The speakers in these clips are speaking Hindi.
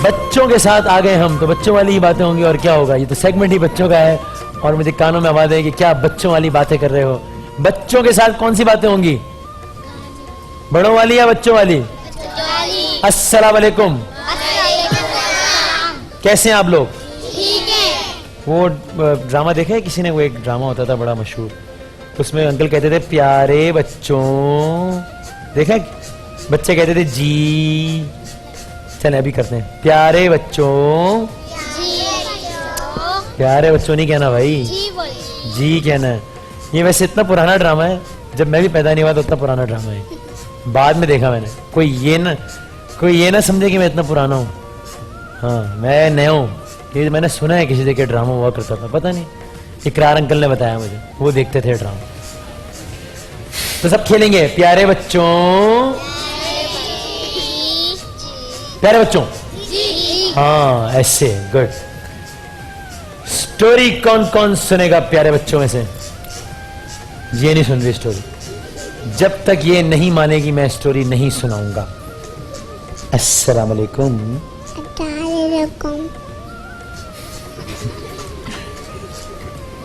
बच्चों के साथ आ गए हम, तो बच्चों वाली ही बातें होंगी और क्या होगा। ये तो सेगमेंट ही बच्चों का है और मुझे कानों में आवाज है कि क्या बच्चों वाली बातें कर रहे हो। बच्चों के साथ कौन सी बातें होंगी? बड़ों वाली या बच्चों वाली? अस्सलाम वालेकुम। कैसे हैं आप लोग? ठीक है। वो ड्रामा देखा है किसी ने? वो एक ड्रामा होता था बड़ा मशहूर, उसमें अंकल कहते थे प्यारे बच्चों, देखा है? बच्चे कहते थे जी। चले अभी करते हैं, प्यारे बच्चों। प्यारे बच्चों नहीं कहना भाई, जी कहना है। ये वैसे इतना पुराना ड्रामा है, जब मैं भी पैदा नहीं हुआ तो इतना पुराना ड्रामा है, बाद में देखा मैंने। कोई ये ना समझे कि मैं इतना पुराना हूँ। हाँ मैं नया हूँ, ये मैंने सुना है किसी जगह ड्रामा हुआ करता था, पता नहीं, इकरार अंकल ने बताया मुझे, वो देखते थे ड्रामा। तो सब खेलेंगे, प्यारे बच्चों, प्यारे बच्चों। हाँ ऐसे, गुड। स्टोरी कौन कौन सुनेगा प्यारे बच्चों में से? ये नहीं सुन रही स्टोरी, जब तक ये नहीं मानेगी मैं स्टोरी नहीं सुनाऊंगा। अस्सलाम वालेकुम।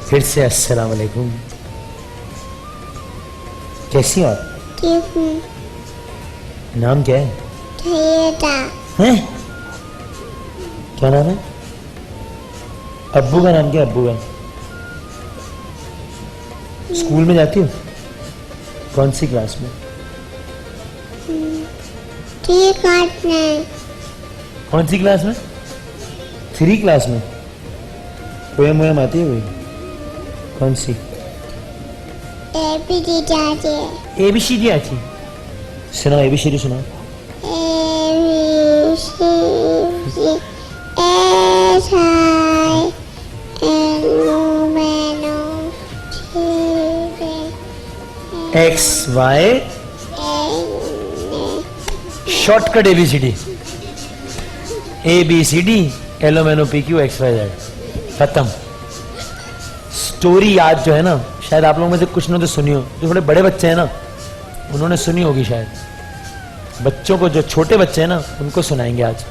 फिर से अस्सलाम वालेकुम। कैसी हो आप? ठीक हूँ। नाम क्या है? हैं? क्या नाम है? अब्बू का नाम क्या है? अब्बू का? स्कूल में जाती हो? कौन सी क्लास में? कौन सी क्लास में? 3 क्लास में। पोएम वोएम आती है कोई? कौन सी? ABCD आती है। ABCD आती है? सुनाओ, ABCD सुनाओ। XY shortcut ABCD, ABCD LMNOPQ XYZ, खत्म। स्टोरी आज जो है ना, शायद आप लोगों में से कुछ ने तो सुनी हो, जो थोड़े बड़े बच्चे हैं ना उन्होंने सुनी होगी शायद। बच्चों को, जो छोटे बच्चे हैं ना उनको सुनाएंगे आज।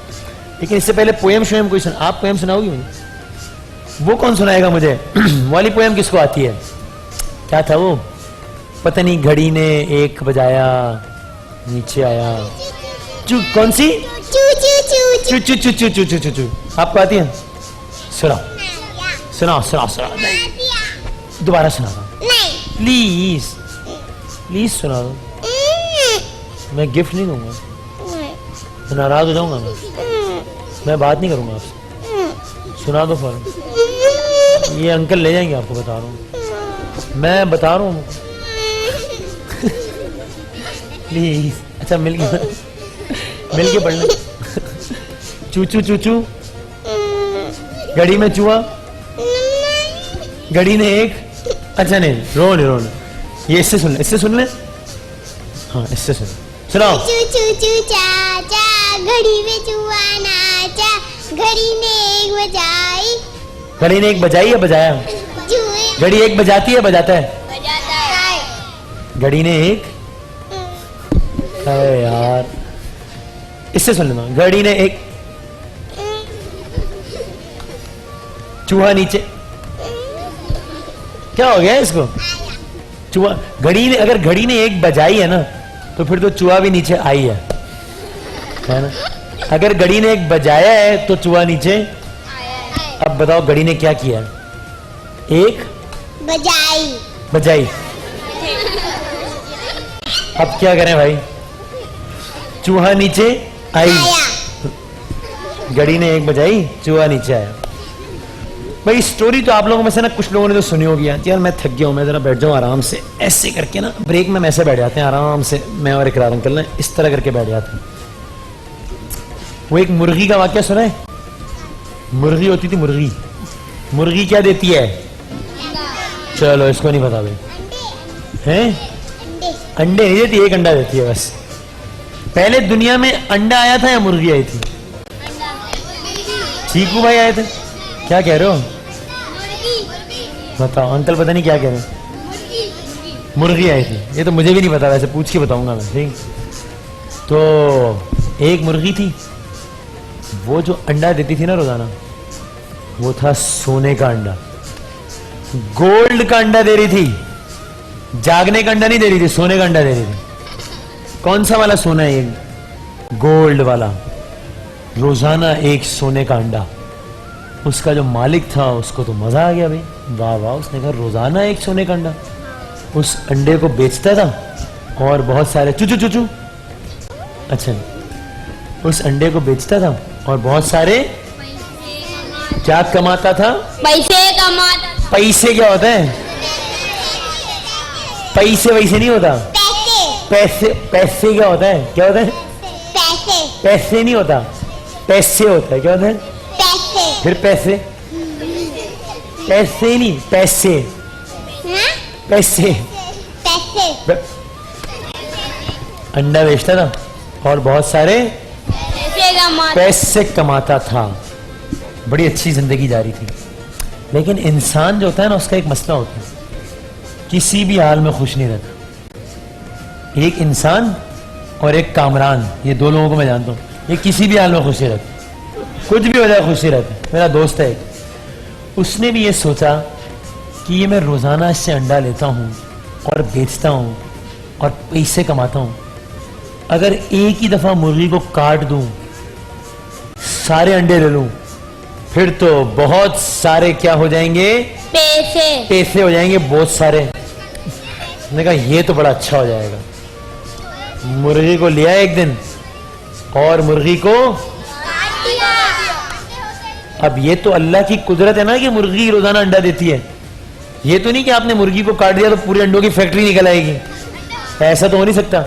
लेकिन इससे पहले पोएम शोएम कोई सुना? आप पोएम सुनाओगी मुझे? वो कौन सुनाएगा मुझे? वाली पोएम किसको आती है? क्या था वो? पता नहीं, घड़ी ने 1 बजाया, नीचे आया। चू कौन सी? चू चू चू चू चू चू चू चू। आपको आती है? सुनाओ सुनाओ सुनाओ सुनाओ। दोबारा सुना दो प्लीज, प्लीज सुना दो। मैं गिफ्ट नहीं दूंगा, तो नाराज हो जाऊंगा मैं बात नहीं करूंगा आपसे। सुना दो फौरन, ये अंकल ले जाएंगे आपको, बता रहा हूँ मैं, बता रहा हूँ। प्लीज। अच्छा मिल के पढ़ना। चूचू चूचू, घड़ी में चूहा, घड़ी ने 1, अच्छा नहीं, रो ले। ये इससे सुन ले। हाँ इससे सुनाओ। चू चाचा, घड़ी में चूहा नाचा, घड़ी ने 1 बजाई। घड़ी ने 1 बजाई या बजाया? घड़ी 1 बजाती है, बजाता है? घड़ी ने 1, अरे यार इससे सुन लेना। घड़ी ने 1, चूहा नीचे। क्या हो गया इसको? चूहा, घड़ी ने, अगर घड़ी ने 1 बजाई है ना तो फिर तो चूहा भी नीचे आई है ना? अगर घड़ी ने 1 बजाया है तो चूहा नीचे। अब बताओ घड़ी ने क्या किया? 1 बजाई। अब क्या करें भाई? चूहा नीचे आई, घड़ी ने 1 बजाई, चूहा नीचे आया। भाई स्टोरी तो आप लोगों में से ना कुछ लोगों ने तो सुनी होगी। यार मैं थक गया हूँ, मैं जरा बैठ जाऊँ आराम से, ऐसे करके ना ब्रेक में ऐसे बैठ जाते हैं आराम से, मैं और इकरार अंकल ने इस तरह करके बैठ जाते हैं। वो एक मुर्गी का वाक्य सुना है? मुर्गी होती थी, मुर्गी क्या देती है? चलो इसको नहीं पता भाई, हैं? अंडे नहीं देती, एक अंडा देती है बस। पहले दुनिया में अंडा आया था या मुर्गी आई थी? चीकू भाई आए थे। क्या कह रहे हो? बताओ अंकल, पता नहीं क्या कह रहे हैं। मुर्गी आई थी, ये तो मुझे भी नहीं पता, वैसे पूछ के बताऊंगा मैं। ठीक, तो एक मुर्गी थी, वो जो अंडा देती थी ना रोजाना, वो था सोने का अंडा, गोल्ड का अंडा दे रही थी। जागने का अंडा नहीं दे रही थी, सोने का अंडा दे रही थी। कौन सा वाला सोना है? ये गोल्ड वाला। रोजाना एक सोने का अंडा। उसका जो मालिक था उसको तो मजा आ गया भाई, वाह वाह, उसने कहा रोजाना एक सोने का अंडा। उस अंडे को बेचता था और बहुत सारे चुचू चुचू, अच्छा, उस अंडे को बेचता था और बहुत सारे क्या कमाता था? पैसे कमाता था। पैसे क्या होता है? पैसे वैसे नहीं होता। पैसे पैसे क्या होता है? क्या होता है? पैसे पैसे नहीं होता, पैसे होता है। क्या होता है? पैसे। फिर पैसे, पैसे नहीं, पैसे, हाँ? पैसे। पैसे अंडा बेचता था और बहुत सारे पैसे कमाता था। बड़ी अच्छी जिंदगी जा रही थी। लेकिन इंसान जो होता है ना, उसका एक मसला होता है, किसी भी हाल में खुश नहीं रहता। एक इंसान और एक कामरान, ये दो लोगों को मैं जानता हूँ, ये किसी भी हाल में खुश नहीं रहता, कुछ भी हो जाए खुश ही रहता। मेरा दोस्त है एक, उसने भी ये सोचा कि ये मैं रोजाना इससे अंडा लेता हूँ और बेचता हूँ और पैसे कमाता हूँ, अगर एक ही दफा मुर्गी को काट दूं, सारे अंडे ले लूं, फिर तो बहुत सारे क्या हो जाएंगे? पैसे। पैसे हो जाएंगे बहुत सारे। मैंने कहा ये तो बड़ा अच्छा हो जाएगा। मुर्गी को लिया एक दिन और मुर्गी को, अब ये तो अल्लाह की कुदरत है ना कि मुर्गी रोजाना अंडा देती है। ये तो नहीं कि आपने मुर्गी को काट दिया तो पूरे अंडों की फैक्ट्री निकल आएगी, ऐसा तो हो नहीं सकता।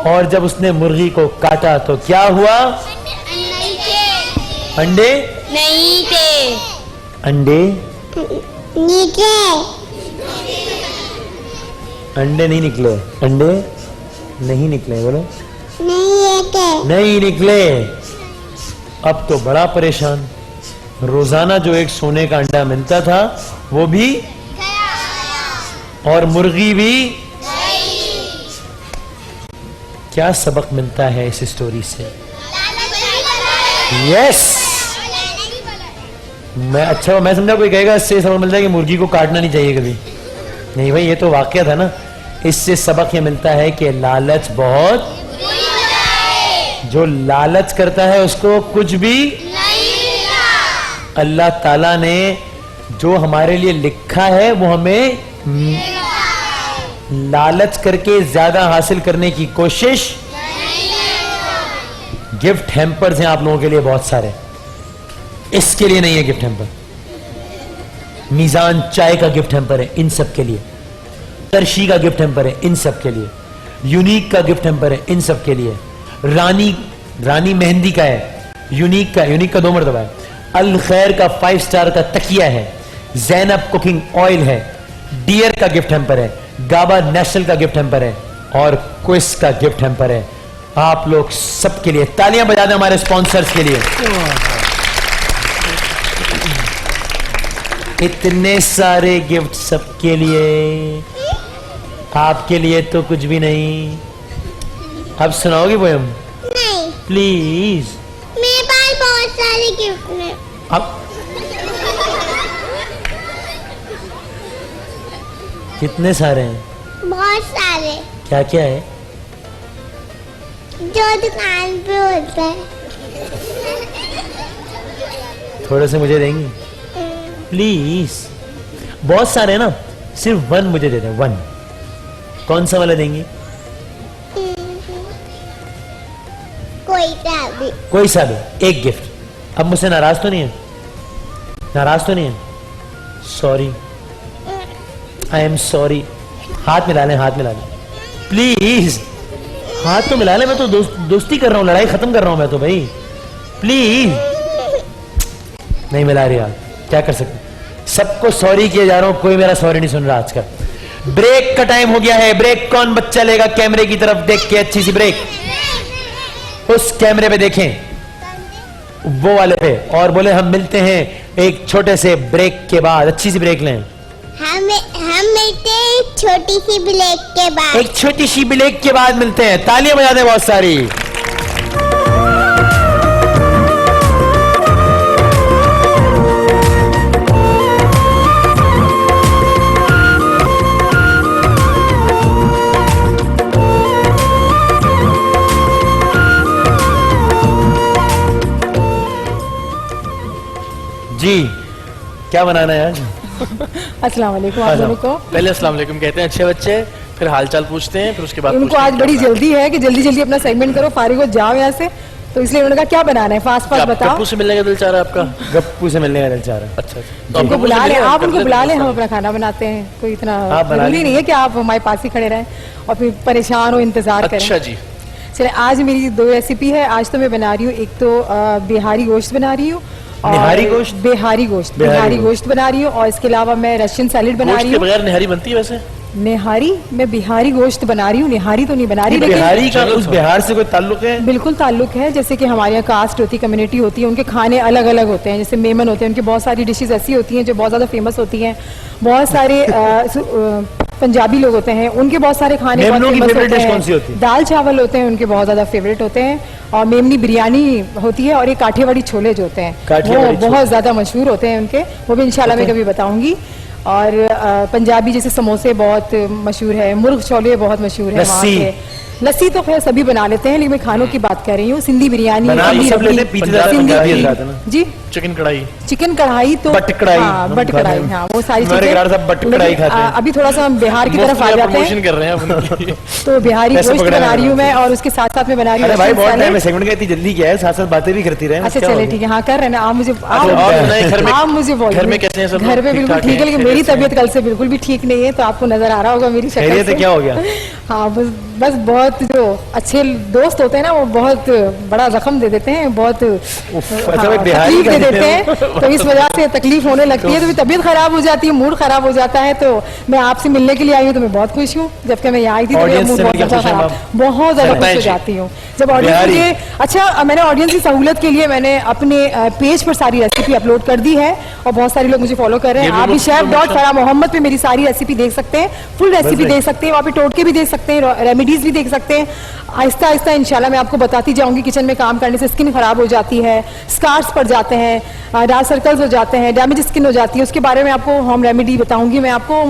और जब उसने मुर्गी को काटा तो क्या हुआ? अंडे नहीं थे। अंडे नीचे अंडे नहीं निकले, अंडे नहीं निकले, बोलो नहीं थे। नहीं निकले। अब तो बड़ा परेशान, रोजाना जो एक सोने का अंडा मिलता था वो भी, और मुर्गी भी। क्या सबक मिलता है इस स्टोरी से? यस, मैं समझा कोई कहेगा इससे सबक मिलता है कि मुर्गी को काटना नहीं चाहिए कभी। नहीं भाई, ये तो वाकया था ना। इससे सबक ये मिलता है कि लालच बहुत, जो लालच करता है उसको कुछ भी अल्लाह ताला ने जो हमारे लिए लिखा है वो हमें लालच करके ज्यादा हासिल करने की कोशिश। गिफ्ट हैम्पर्स हैं आप लोगों के लिए बहुत सारे, इसके लिए नहीं है गिफ्ट हैम्पर। मीजान चाय का गिफ्ट हैम्पर है इन सब के लिए, तरशी का गिफ्ट हैम्पर है इन सब के लिए, यूनिक का गिफ्ट हैम्पर है इन सब के लिए, रानी मेहंदी का है, यूनिक का 2 मरतबा है, अल खैर का 5 स्टार का तकिया है, जैनब कुकिंग ऑयल है, डियर का गिफ्ट हैम्पर है, गाबा नेशनल का गिफ्ट हैम्पर है और क्विस का गिफ्ट हैम्पर है। आप लोग सबके लिए तालियां बजा दें हमारे स्पॉन्सर्स के लिए। इतने सारे गिफ्ट सबके लिए, आपके लिए तो कुछ भी नहीं। अब सुनाओगी पोयम? नहीं, प्लीज। मेरे पास बहुत सारे गिफ्ट हैं। अब कितने सारे हैं? बहुत सारे, क्या क्या है? जो दुकान पे होता है। थोड़े से मुझे देंगी प्लीज? बहुत सारे हैं ना, सिर्फ 1 मुझे दे दें, 1। कौन सा वाला देंगी? कोई सा भी एक गिफ्ट। अब मुझसे नाराज तो नहीं है? नाराज तो नहीं है? Sorry, I am sorry. हाथ मिला लें, हाथ मिला लें प्लीज, हाथ तो मिला लें। मैं तो दोस्ती कर रहा हूं, लड़ाई खत्म कर रहा हूं मैं तो भाई, प्लीज। नहीं मिला रही हाथ, क्या कर सकते? सबको सॉरी किए जा रहा हूं, कोई मेरा सॉरी नहीं सुन रहा आजकल। ब्रेक का टाइम हो गया है। ब्रेक कौन बच्चा लेगा? कैमरे की तरफ देख के अच्छी सी ब्रेक, उस कैमरे पे देखें, वो वाले पे, और बोले हम मिलते हैं एक छोटे से ब्रेक के बाद। अच्छी सी ब्रेक लें। हम मिलते हैं एक छोटी सी ब्रेक के बाद। एक छोटी सी ब्रेक के बाद मिलते हैं। तालियां बजा दें बहुत सारी। जी क्या बनाना है आज? अस्सलाम वालेकुम आप दोनों को। पहले अस्सलाम वालेकुम कहते हैं अच्छे बच्चे, फिर हालचाल पूछते हैं, फिर उसके बाद उनको आज बड़ी जल्दी है कि जल्दी जल्दी अपना सेगमेंट करो, फारिग हो जाओ यहाँ से, तो इसलिए उन्होंने कहा क्या बनाना है, फास्ट फास्ट बताओ। गप्पू से मिलने का दिल चाह रहा है आपका? गप्पू से मिलने का दिल चाह रहा है। अच्छा तो उनको बुला लें, आप उनको बुला लें, हम अपना खाना बनाते हैं। कोई इतना जरूरी नहीं है कि आप हमारे पास ही खड़े रहें और फिर परेशान हो, इंतजार करें। अच्छा जी, चले आज मेरी 2 रेसिपी है। आज तो मैं बना रही हूँ, एक तो बिहारी गोश्त बना रही हूँ, निहारी गोश्त? बिहारी गोश्त बना रही हूँ, और इसके अलावा मैं रशियन सैलेड बना गोश्त रही के हूँ। बगैर निहारी बनती है वैसे? निहारी मैं बिहारी गोश्त बना रही हूँ, निहारी तो नहीं बना रही, लेकिन बिहारी का उस बिहार से कोई ताल्लुक है? बिल्कुल ताल्लुक है। जैसे कि हमारे यहाँ कास्ट होती है, कम्युनिटी होती है, उनके खाने अलग अलग होते हैं। जैसे मेमन होते हैं, उनकी बहुत सारी डिशेज ऐसी होती हैं जो बहुत ज़्यादा फेमस होती हैं। बहुत सारे पंजाबी लोग होते हैं, उनके बहुत सारे खाने बहुत मेमनों की फेमस फेवरेट होते डिश कौन सी होती हैं। है? दाल चावल होते हैं उनके, बहुत ज़्यादा फेवरेट होते हैं। और मेमनी बिरयानी होती है, और ये काठियावाड़ी छोले जो होते हैं वो काठियावाड़ी छोले। बहुत ज़्यादा मशहूर होते हैं उनके, वो भी इंशाल्लाह मैं कभी बताऊंगी। और पंजाबी जैसे समोसे बहुत मशहूर है, मुर्ग छोले बहुत मशहूर है वहाँ लस्सी। के। लस्सी तो खैर सभी बना लेते हैं, लेकिन मैं खानों की बात कर रही हूँ। सिंधी बिरयानी, बना सिंधी सब लेते रोटी, हैं, पीछे ज़्यादा सिंधी- पंजाबी हजरात है ना। जी चिकन कढ़ाई, चिकन कढ़ाई तो बट कढ़ाई, हाँ, हम बट खाते कढ़ाई, हैं। हाँ वो सारी हमारे चीजें। घर सब बट लेकिन, कढ़ाई खाते हैं। अभी थोड़ा सा हम बिहार की तरफ आ जाते प्रमोशन हैं। कर रहे हैं अपनी। तो बिहारी पैसे गोश्त पकड़े बना हैं रही हूँ मैं, और उसके साथ साथ में बना रही हूँ अरे भाई रशियन बहुत टाइम सैलेड। है, सेगमेंट का इतनी जल्दी क्या है, साथ साथ बातें भी करती रहे। अच्छा क्या हो चले गया? ठीक है, हाँ कर रहे हैं ना आप मुझे। और सुनाइए, घर में- आप मुझे बोलिए घर में कैसे हैं सब लोग? घर पे बिल्कुल ठीक-ठाक ठीक है, हैं? लेकिन मेरी खैरियत से तबीयत कल से बिल्कुल भी ठीक नहीं है, तो आपको नजर आ रहा होगा मेरी शक्ल खैरियत से। है, क्या हो गया? हाँ बस बहुत जो अच्छे दोस्त होते हैं ना, वो बहुत बड़ा जख्म दे देते हैं, बहुत अच्छा, भाई बिहारी तकलीफ का दे देते हैं, तो इस वजह से तकलीफ होने लगती है, तो तबीयत खराब हो जाती है, मूड खराब हो जाता है। तो मैं आपसे मिलने के लिए आई हूँ, तो मैं बहुत खुश हूँ। जबकि मैं यहाँ आई थी तो मेरा Audience मूड से बहुत मिलके ज्यादा खुश हैं खराब, आप? बहुत ज्यादा बताएं खुश हो जी। जाती हूँ जब ऑडियंस बिहारी। मुझे। अच्छा मैंने ऑडियंस की सहूलत के लिए मैंने अपने पेज पर सारी रेसिपी अपलोड कर दी है, और बहुत सारे लोग मुझे फॉलो कर रहे हैं। ये आप भी लोग chef dot promotion- Farah Mohammad पे मेरी सारी रेसिपी देख सकते हैं, फुल रेसिपी देख सकते हैं, वहाँ पे टोटके भी देख सकते हैं, रेमेडीज भी देख सकते हैं। आहिस्ता आहिस्ता इंशाल्लाह मैं आपको बताती जाऊंगी। किचन में काम करने से स्किन खराब हो जाती है, स्कार्स पड़ जाते हैं, डार्क सर्कल्स हो जाते हैं, डैमेज स्किन हो जाती है, उसके बारे में आपको होम रेमेडी बताऊंगी मैं आपको।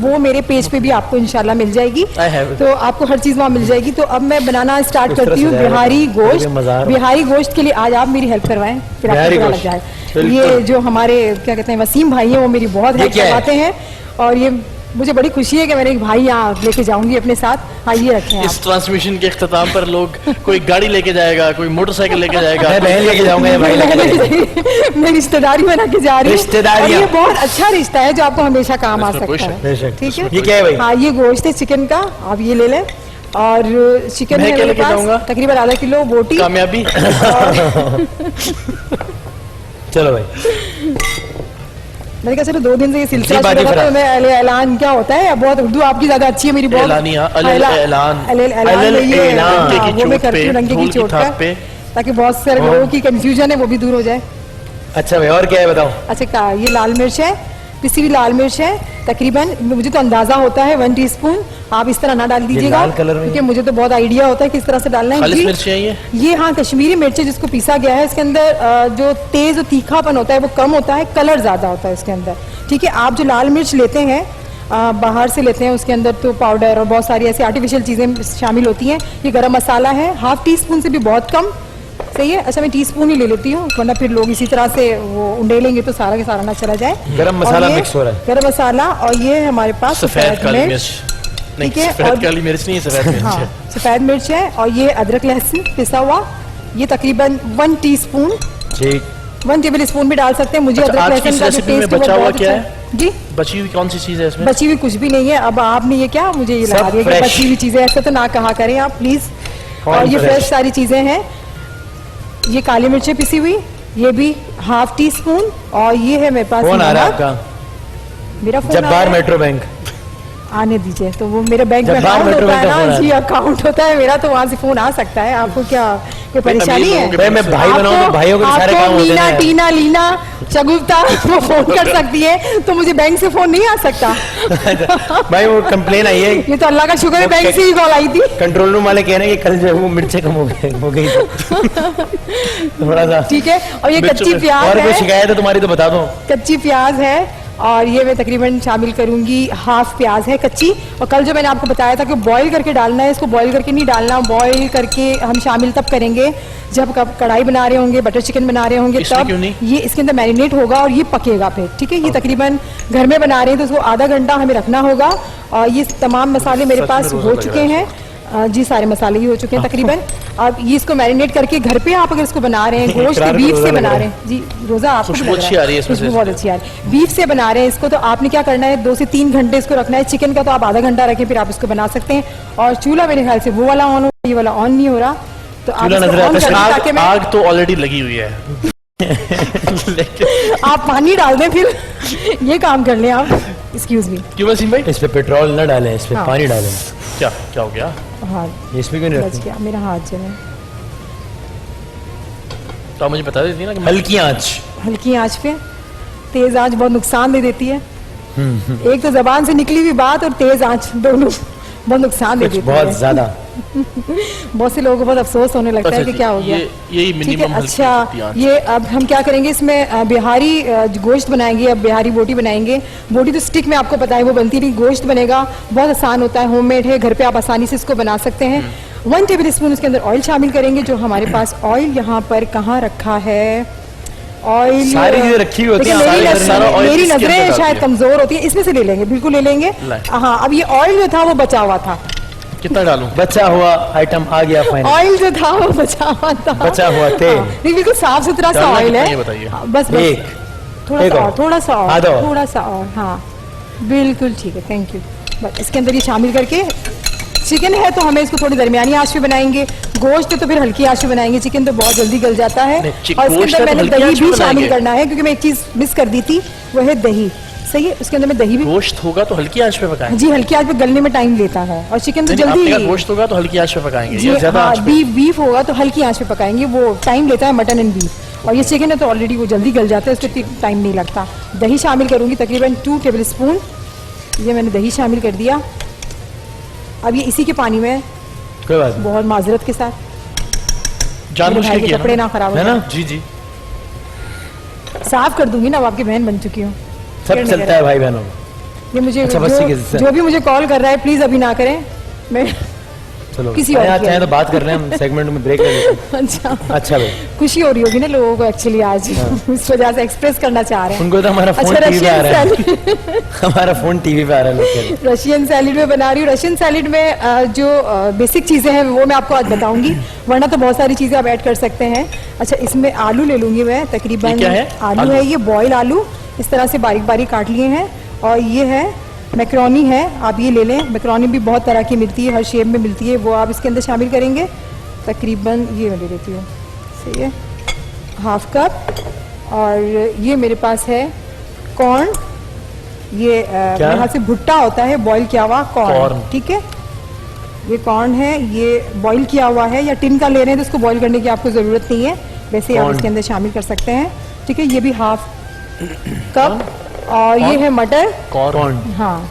वो मेरे पेज पे भी आपको इंशाल्लाह मिल जाएगी, I have it. तो आपको हर चीज़ वहाँ मिल जाएगी। तो अब मैं बनाना स्टार्ट उस तरह करती हूँ सजाया बिहारी हुआ है। गोश्त। मज़ा आ रहा है। बिहारी गोश्त के लिए आज आप मेरी हेल्प करवाएं, फिर आपको बिहारी पता लग गोश्त, जाए। बिल्कुल। ये जो हमारे क्या कहते हैं वसीम भाई हैं, वो मेरी बहुत ये हेल्प क्या है? करवाते हैं, और ये मुझे बड़ी खुशी है कि मैंने एक भाई यहाँ लेके जाऊंगी अपने साथ। आइए रखें आप। इस ट्रांसमिशन के इख्तिताम पर लोग कोई गाड़ी लेके जाएगा, कोई मोटरसाइकिल लेके जाएगा। मैं बहन लेके जाऊंगा, ये भाई लेके जाएगा। मैं रिश्तेदारी बना के जा रही हूँ, रिश्तेदारियाँ। और ये बहुत अच्छा रिश्ता है जो आपको हमेशा काम आ इसमें कोई सकता शक है। बेशक। ठीक है, ये क्या है भाई? हाँ ये गोश्त है चिकन का, आप ये ले लें। और चिकन मैं है क्या मेरे लेके जाऊंगा? पास तकरीबन आधा किलो बोटी। कामयाबी। चलो भाई, मैंने कहा चलो 2 दिन से ये सिलसिला जी, बाजी चल रहा था, फराह। मैं ऐलान क्या होता है, बहुत उर्दू आपकी ज्यादा अच्छी है, मेरी बहुत ऐलानिया, ऐलान। ऐलान में ये ऐलान। हाँ, डंके की वो मैं चोट करती हूँ पे, डंके की ढोल की चोट थाप पे, पे। ताकि बहुत सारे लोगों की कंफ्यूजन है वो भी दूर हो जाए। अच्छा भाई, और क्या है बताओ? अच्छा ये लाल मिर्च है, पिसी हुई लाल मिर्च है, तकरीबन मुझे तो अंदाजा होता है 1 टीस्पून। आप इस तरह ना डाल दीजिएगा, लाल कलर में? क्योंकि मुझे तो बहुत आइडिया होता है किस तरह से डालना है। खालिस जी, मिर्च है ये? हाँ कश्मीरी मिर्च है जिसको पीसा गया है। इसके अंदर जो तेज और तीखापन होता है वो कम होता है, कलर ज्यादा होता है इसके अंदर। ठीक है, आप जो लाल मिर्च लेते हैं बाहर से लेते हैं, उसके अंदर तो पाउडर और बहुत सारी ऐसी आर्टिफिशियल चीजें शामिल होती हैं। ये गरम मसाला है, 1/2 टीस्पून से भी बहुत कम, सही है। अच्छा मैं टीस्पून ही ले लेती हूँ, वरना फिर लोग इसी तरह से वो उंडेलेंगे तो सारा के सारा ना चला जाए। गरम और मसाला ये मिक्स हो रहा है। गरम मसाला, और ये है हमारे पास सफेद काली मिर्च नहीं, ठीक है, सफेद और- काली मिर्च नहीं है, सफेद मिर्च हाँ है। सफेद मिर्च है, और ये अदरक लहसुन पिसा हुआ, ये तकरीबन 1 टीस्पून, ठीक, 1 टेबल स्पून भी डाल सकते हैं। मुझे अच्छा, अदरक आज की लहसुन इस का जो रेसिपी में टेस्ट है वो बचा हुआ बहुत क्या अच्छा है। जी बची हुई कौन सी चीज है इसमें? बची हुई कुछ भी नहीं है। अब आपने ये क्या मुझे ये सब लगा दिया कि fresh। बची हुई चीजें, ऐसा तो ना कहा करें आप प्लीज। कौन और ये fresh? फ्रेश सारी चीजें हैं। ये काली मिर्चें पिसी हुई, ये भी 1/2 टीस्पून, और ये है मेरे पास कौन आ रहा है नमक। आपका? मेरा फोन आ रहा जब्बार है। Metro bank. आने दीजिए। तो वो मेरे बैंक जब में बाहर अकाउंट मेट्रो होता है में का ना फोन जी, आया। अकाउंट होता है मेरा, तो वहाँ से फोन आ सकता है। आपको क्या कोई परेशानी है? लोगों के भाई मैं भाई बनाऊं तो भाइयों के सारे आपको काम होते हैं मीना, ना यार। टीना, लीना, शगुफ्ता वो फोन कर सकती है, तो मुझे बैंक से फोन नहीं आ सकता। भाई वो कंप्लेन आई है, ये तो अल्लाह का शुक्र है, बैंक से ही कॉल आई थी। कंट्रोल रूम वाले कह रहे हैं कि कल जो है वो मिर्चें कम हो गई थोड़ा सा। ठीक है, और ये मिर्चों कच्ची में- प्याज और कोई है, शिकायत है तुम्हारी तो बता दो। कच्ची प्याज है, और ये मैं तकरीबन शामिल करूंगी, हाफ प्याज है कच्ची। और कल जो मैंने आपको बताया था कि बॉईल करके डालना है, इसको बॉईल करके नहीं डालना, बॉईल करके हम शामिल तब करेंगे जब कढ़ाई बना रहे होंगे, बटर चिकन बना रहे होंगे, इसमें तब क्यों नहीं? ये इसके अंदर मैरिनेट होगा और ये पकेगा फिर। ठीक है, ये तकरीबन घर में बना रहे हैं तो उसको आधा घंटा हमें रखना होगा। और ये तमाम मसाले मेरे सच में पास रोज़ा हो लग चुके रहा है हैं। जी सारे मसाले ही हो चुके हैं तकरीबन। अब ये इसको मैरिनेट करके घर पे आप अगर इसको बना रहे हैं, गोश्त इकरार को बीफ रोज़ा से लग बना रहा रहे है। हैं जी, रोजा आपको भी खुशबू लग रहा अच्छी आ रही है इसमें खुशबू से। बहुत अच्छी आ रही है। बीफ से बना रहे हैं इसको, तो आपने क्या करना है, 2 से 3 घंटे इसको रखना है। चिकन का तो आप आधा घंटा रखें, फिर आप इसको बना सकते हैं। और चूल्हा मेरे ख्याल से वो वाला ऑन हो, ये वाला ऑन नहीं हो रहा, तो आप चूल्हा इसको नजर ऑन आता है। कर दें ताकि मैं आग तो ऑलरेडी लगी हुई है। लेकिन आप पानी डाल दें, फिर ये काम कर लें आप। Excuse me. क्यों वसीम भाई, इस पे पेट्रोल न डालें, इस पे हाँ। पानी डालें। क्या क्या हो गया? हाँ, इस पे क्यों नहीं बच रखते? गया मेरा हाथ जो है। तो आप मुझे बता देती ना कि हल्की आंच। हल्की आंच पे, तेज आंच बहुत नुकसान दे देती है। एक तो जबान से निकली हुई बात और तेज आंच, दोनों बहुत नुकसान दे कुछ देती बहुत है। ज्यादा। बहुत से लोगों को बहुत अफसोस होने लगता है कि क्या हो गया। यही ठीक मिनिमम है, अच्छा ये अब हम क्या करेंगे, इसमें बिहारी गोश्त बनाएंगे। अब बिहारी बोटी बनाएंगे। बोटी तो स्टिक में आपको पता है वो बनती नहीं, गोश्त बनेगा, बहुत आसान होता है, होममेड है, घर पे आप आसानी से इसको बना सकते हैं। 1 टेबल स्पून इसके अंदर ऑयल शामिल करेंगे। जो हमारे पास ऑयल यहाँ पर कहाँ रखा है, ऑयल सारी चीजें रखी हुई होती हैं, देखिए, सारी नजरें- सारा ऑयल मेरी इसके अंदर नजरें डालती शायद है। कमजोर होती है, इसमें से ले लेंगे, बिल्कुल ले लेंगे। लाए। हाँ, अब ये ऑयल जो था वो बचा हुआ था, कितना डालूं? बचा हुआ आइटम आ गया फाइनल। ऑयल जो था वो बचा हुआ था, बचा हुआ तेल। हाँ, नहीं बिल्कुल साफ सुथरा सा डालना ऑयल कितना है। ये बताइए। हाँ, बस बस एक थोड़ा एक सा और। और, थोड़ा सा और, आधा और। थोड़ा सा और, हाँ बिल्कुल ठीक है, थैंक यू। बस इसके अंदर ये शामिल करके, चिकन है तो हमें इसको थोड़ी दरमियानी आंच पे बनाएंगे, गोश्त है तो फिर हल्की आंच पे बनाएंगे। चिकन तो बहुत जल्दी गल जाता है। नहीं, और इसके गोश्त अंदर है तो मैंने हल्की दही आंच पे भी शामिल बनाएंगे। करना है, क्योंकि मैं एक चीज मिस कर दी थी, वो है दही। सही है, उसके अंदर मैं दही भी, गोश्त होगा तो हल्की आंच पे पकाएंगे। जी हल्की आंच पे गलने में टाइम लेता है, और चिकन तो नहीं, आपने कहा जल्दी, गोश्त होगा तो हल्की आंच पे पकाएंगे, जी ये ज्यादा हाँ, आंच पे। बीफ होगा तो हल्की आंच पे पकाएंगे, वो टाइम लेता है मटन एंड बीफ। और ये चिकन है तो ऑलरेडी वो जल्दी गल जाता है, उसको टाइम नहीं लगता। दही शामिल करूंगी तकरीबन 2 टेबल स्पून। ये मैंने दही शामिल कर दिया। अब ये इसी के पानी में, कोई बात नहीं। बहुत माजरत के साथ, जान मेरे बुझ भाई के के किया कपड़े ना? ना खराब हो है ना? जाए। जी जी। साफ कर दूंगी ना, अब आपकी बहन बन चुकी हूँ। सब चलता है भाई बहनों में। ये मुझे अच्छा, बस ठीक है, जो भी मुझे कॉल कर रहा है प्लीज अभी ना करें। मैं चलो किसी और और यहाँ की चाहे तो बात कर रहे हैं, हम सेगमेंट में ब्रेक ले लेते हैं। अच्छा, अच्छा भाई, खुशी हो रही होगी ना लोगों को एक्चुअली आज, इस वजह से एक्सप्रेस करना चाह रहे हैं। उनको तो हमारा फोन अच्छा, टीवी पे आ रहा है। रशियन सैलिड हमारा फोन टीवी पे आ रहा है लोग कह रहे हैं। रशियन सैलिड में बना रही हूँ। रशियन सैलिड में जो बेसिक चीज़ें हैं वो मैं आपको आज बताऊंगी, वरना तो बहुत सारी चीज़ें आप ऐड कर सकते हैं। अच्छा, इसमें आलू ले लूंगी मैं तकरीबन। ये क्या है? आलू आलू? है, ये बॉयल आलू इस तरह से बारीक बारीक काट लिए हैं। और ये है मैक्रोनी है, आप ये ले लें। मैक्रोनी भी बहुत तरह की मिलती है, हर शेप में मिलती है, वो आप इसके अंदर शामिल करेंगे। तकरीबन ये मैं ले लेती हूँ, सही है, 1/2 कप। और ये मेरे पास है कॉर्न, ये क्या? यहाँ से भुट्टा होता है, बॉईल किया हुआ कॉर्न, कॉर्न। ठीक है। ये कॉर्न है, ये बॉईल किया हुआ है, या टिन का ले रहे हैं तो उसको बॉईल करने की आपको ज़रूरत नहीं है, वैसे ही आप कॉर्न। इसके अंदर शामिल कर सकते हैं। ठीक है, ये भी 1/2 कप। और ये है मटर, कौन हाँ,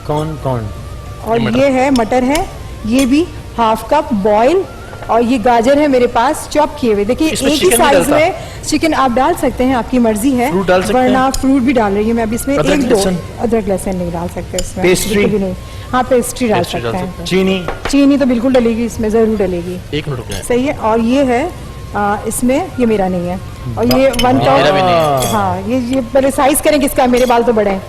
कौन कौन और मटर। ये है मटर है, ये भी 1/2 कप बॉईल। और ये गाजर है मेरे पास चॉप किए हुए। देखिए इसमें एक ही चिकन नहीं साइज डलता? में चिकन आप डाल सकते हैं, आपकी मर्जी है, फ्रूट डाल सकते हैं? वरना फ्रूट भी डाल रही हूँ मैं अब इसमें। अदरक 1-2 लहसुन? अदरक लहसुन नहीं डाल सकते इसमें, पेस्ट्री? बिल्कुल भी नहीं। हाँ, पेस्ट्री डाल पेस्ट्री डाल सकते सकते हैं। चीनी? चीनी तो बिल्कुल डलेगी इसमें, ज़रूर डलेगी, एक मिनट रुक जाए। सही है। और ये है इसमें, ये मेरा नहीं है। और ये 1 मेरा भी नहीं कप, है। हाँ, ये पहले साइज करें किसका, मेरे बाल तो बड़े हैं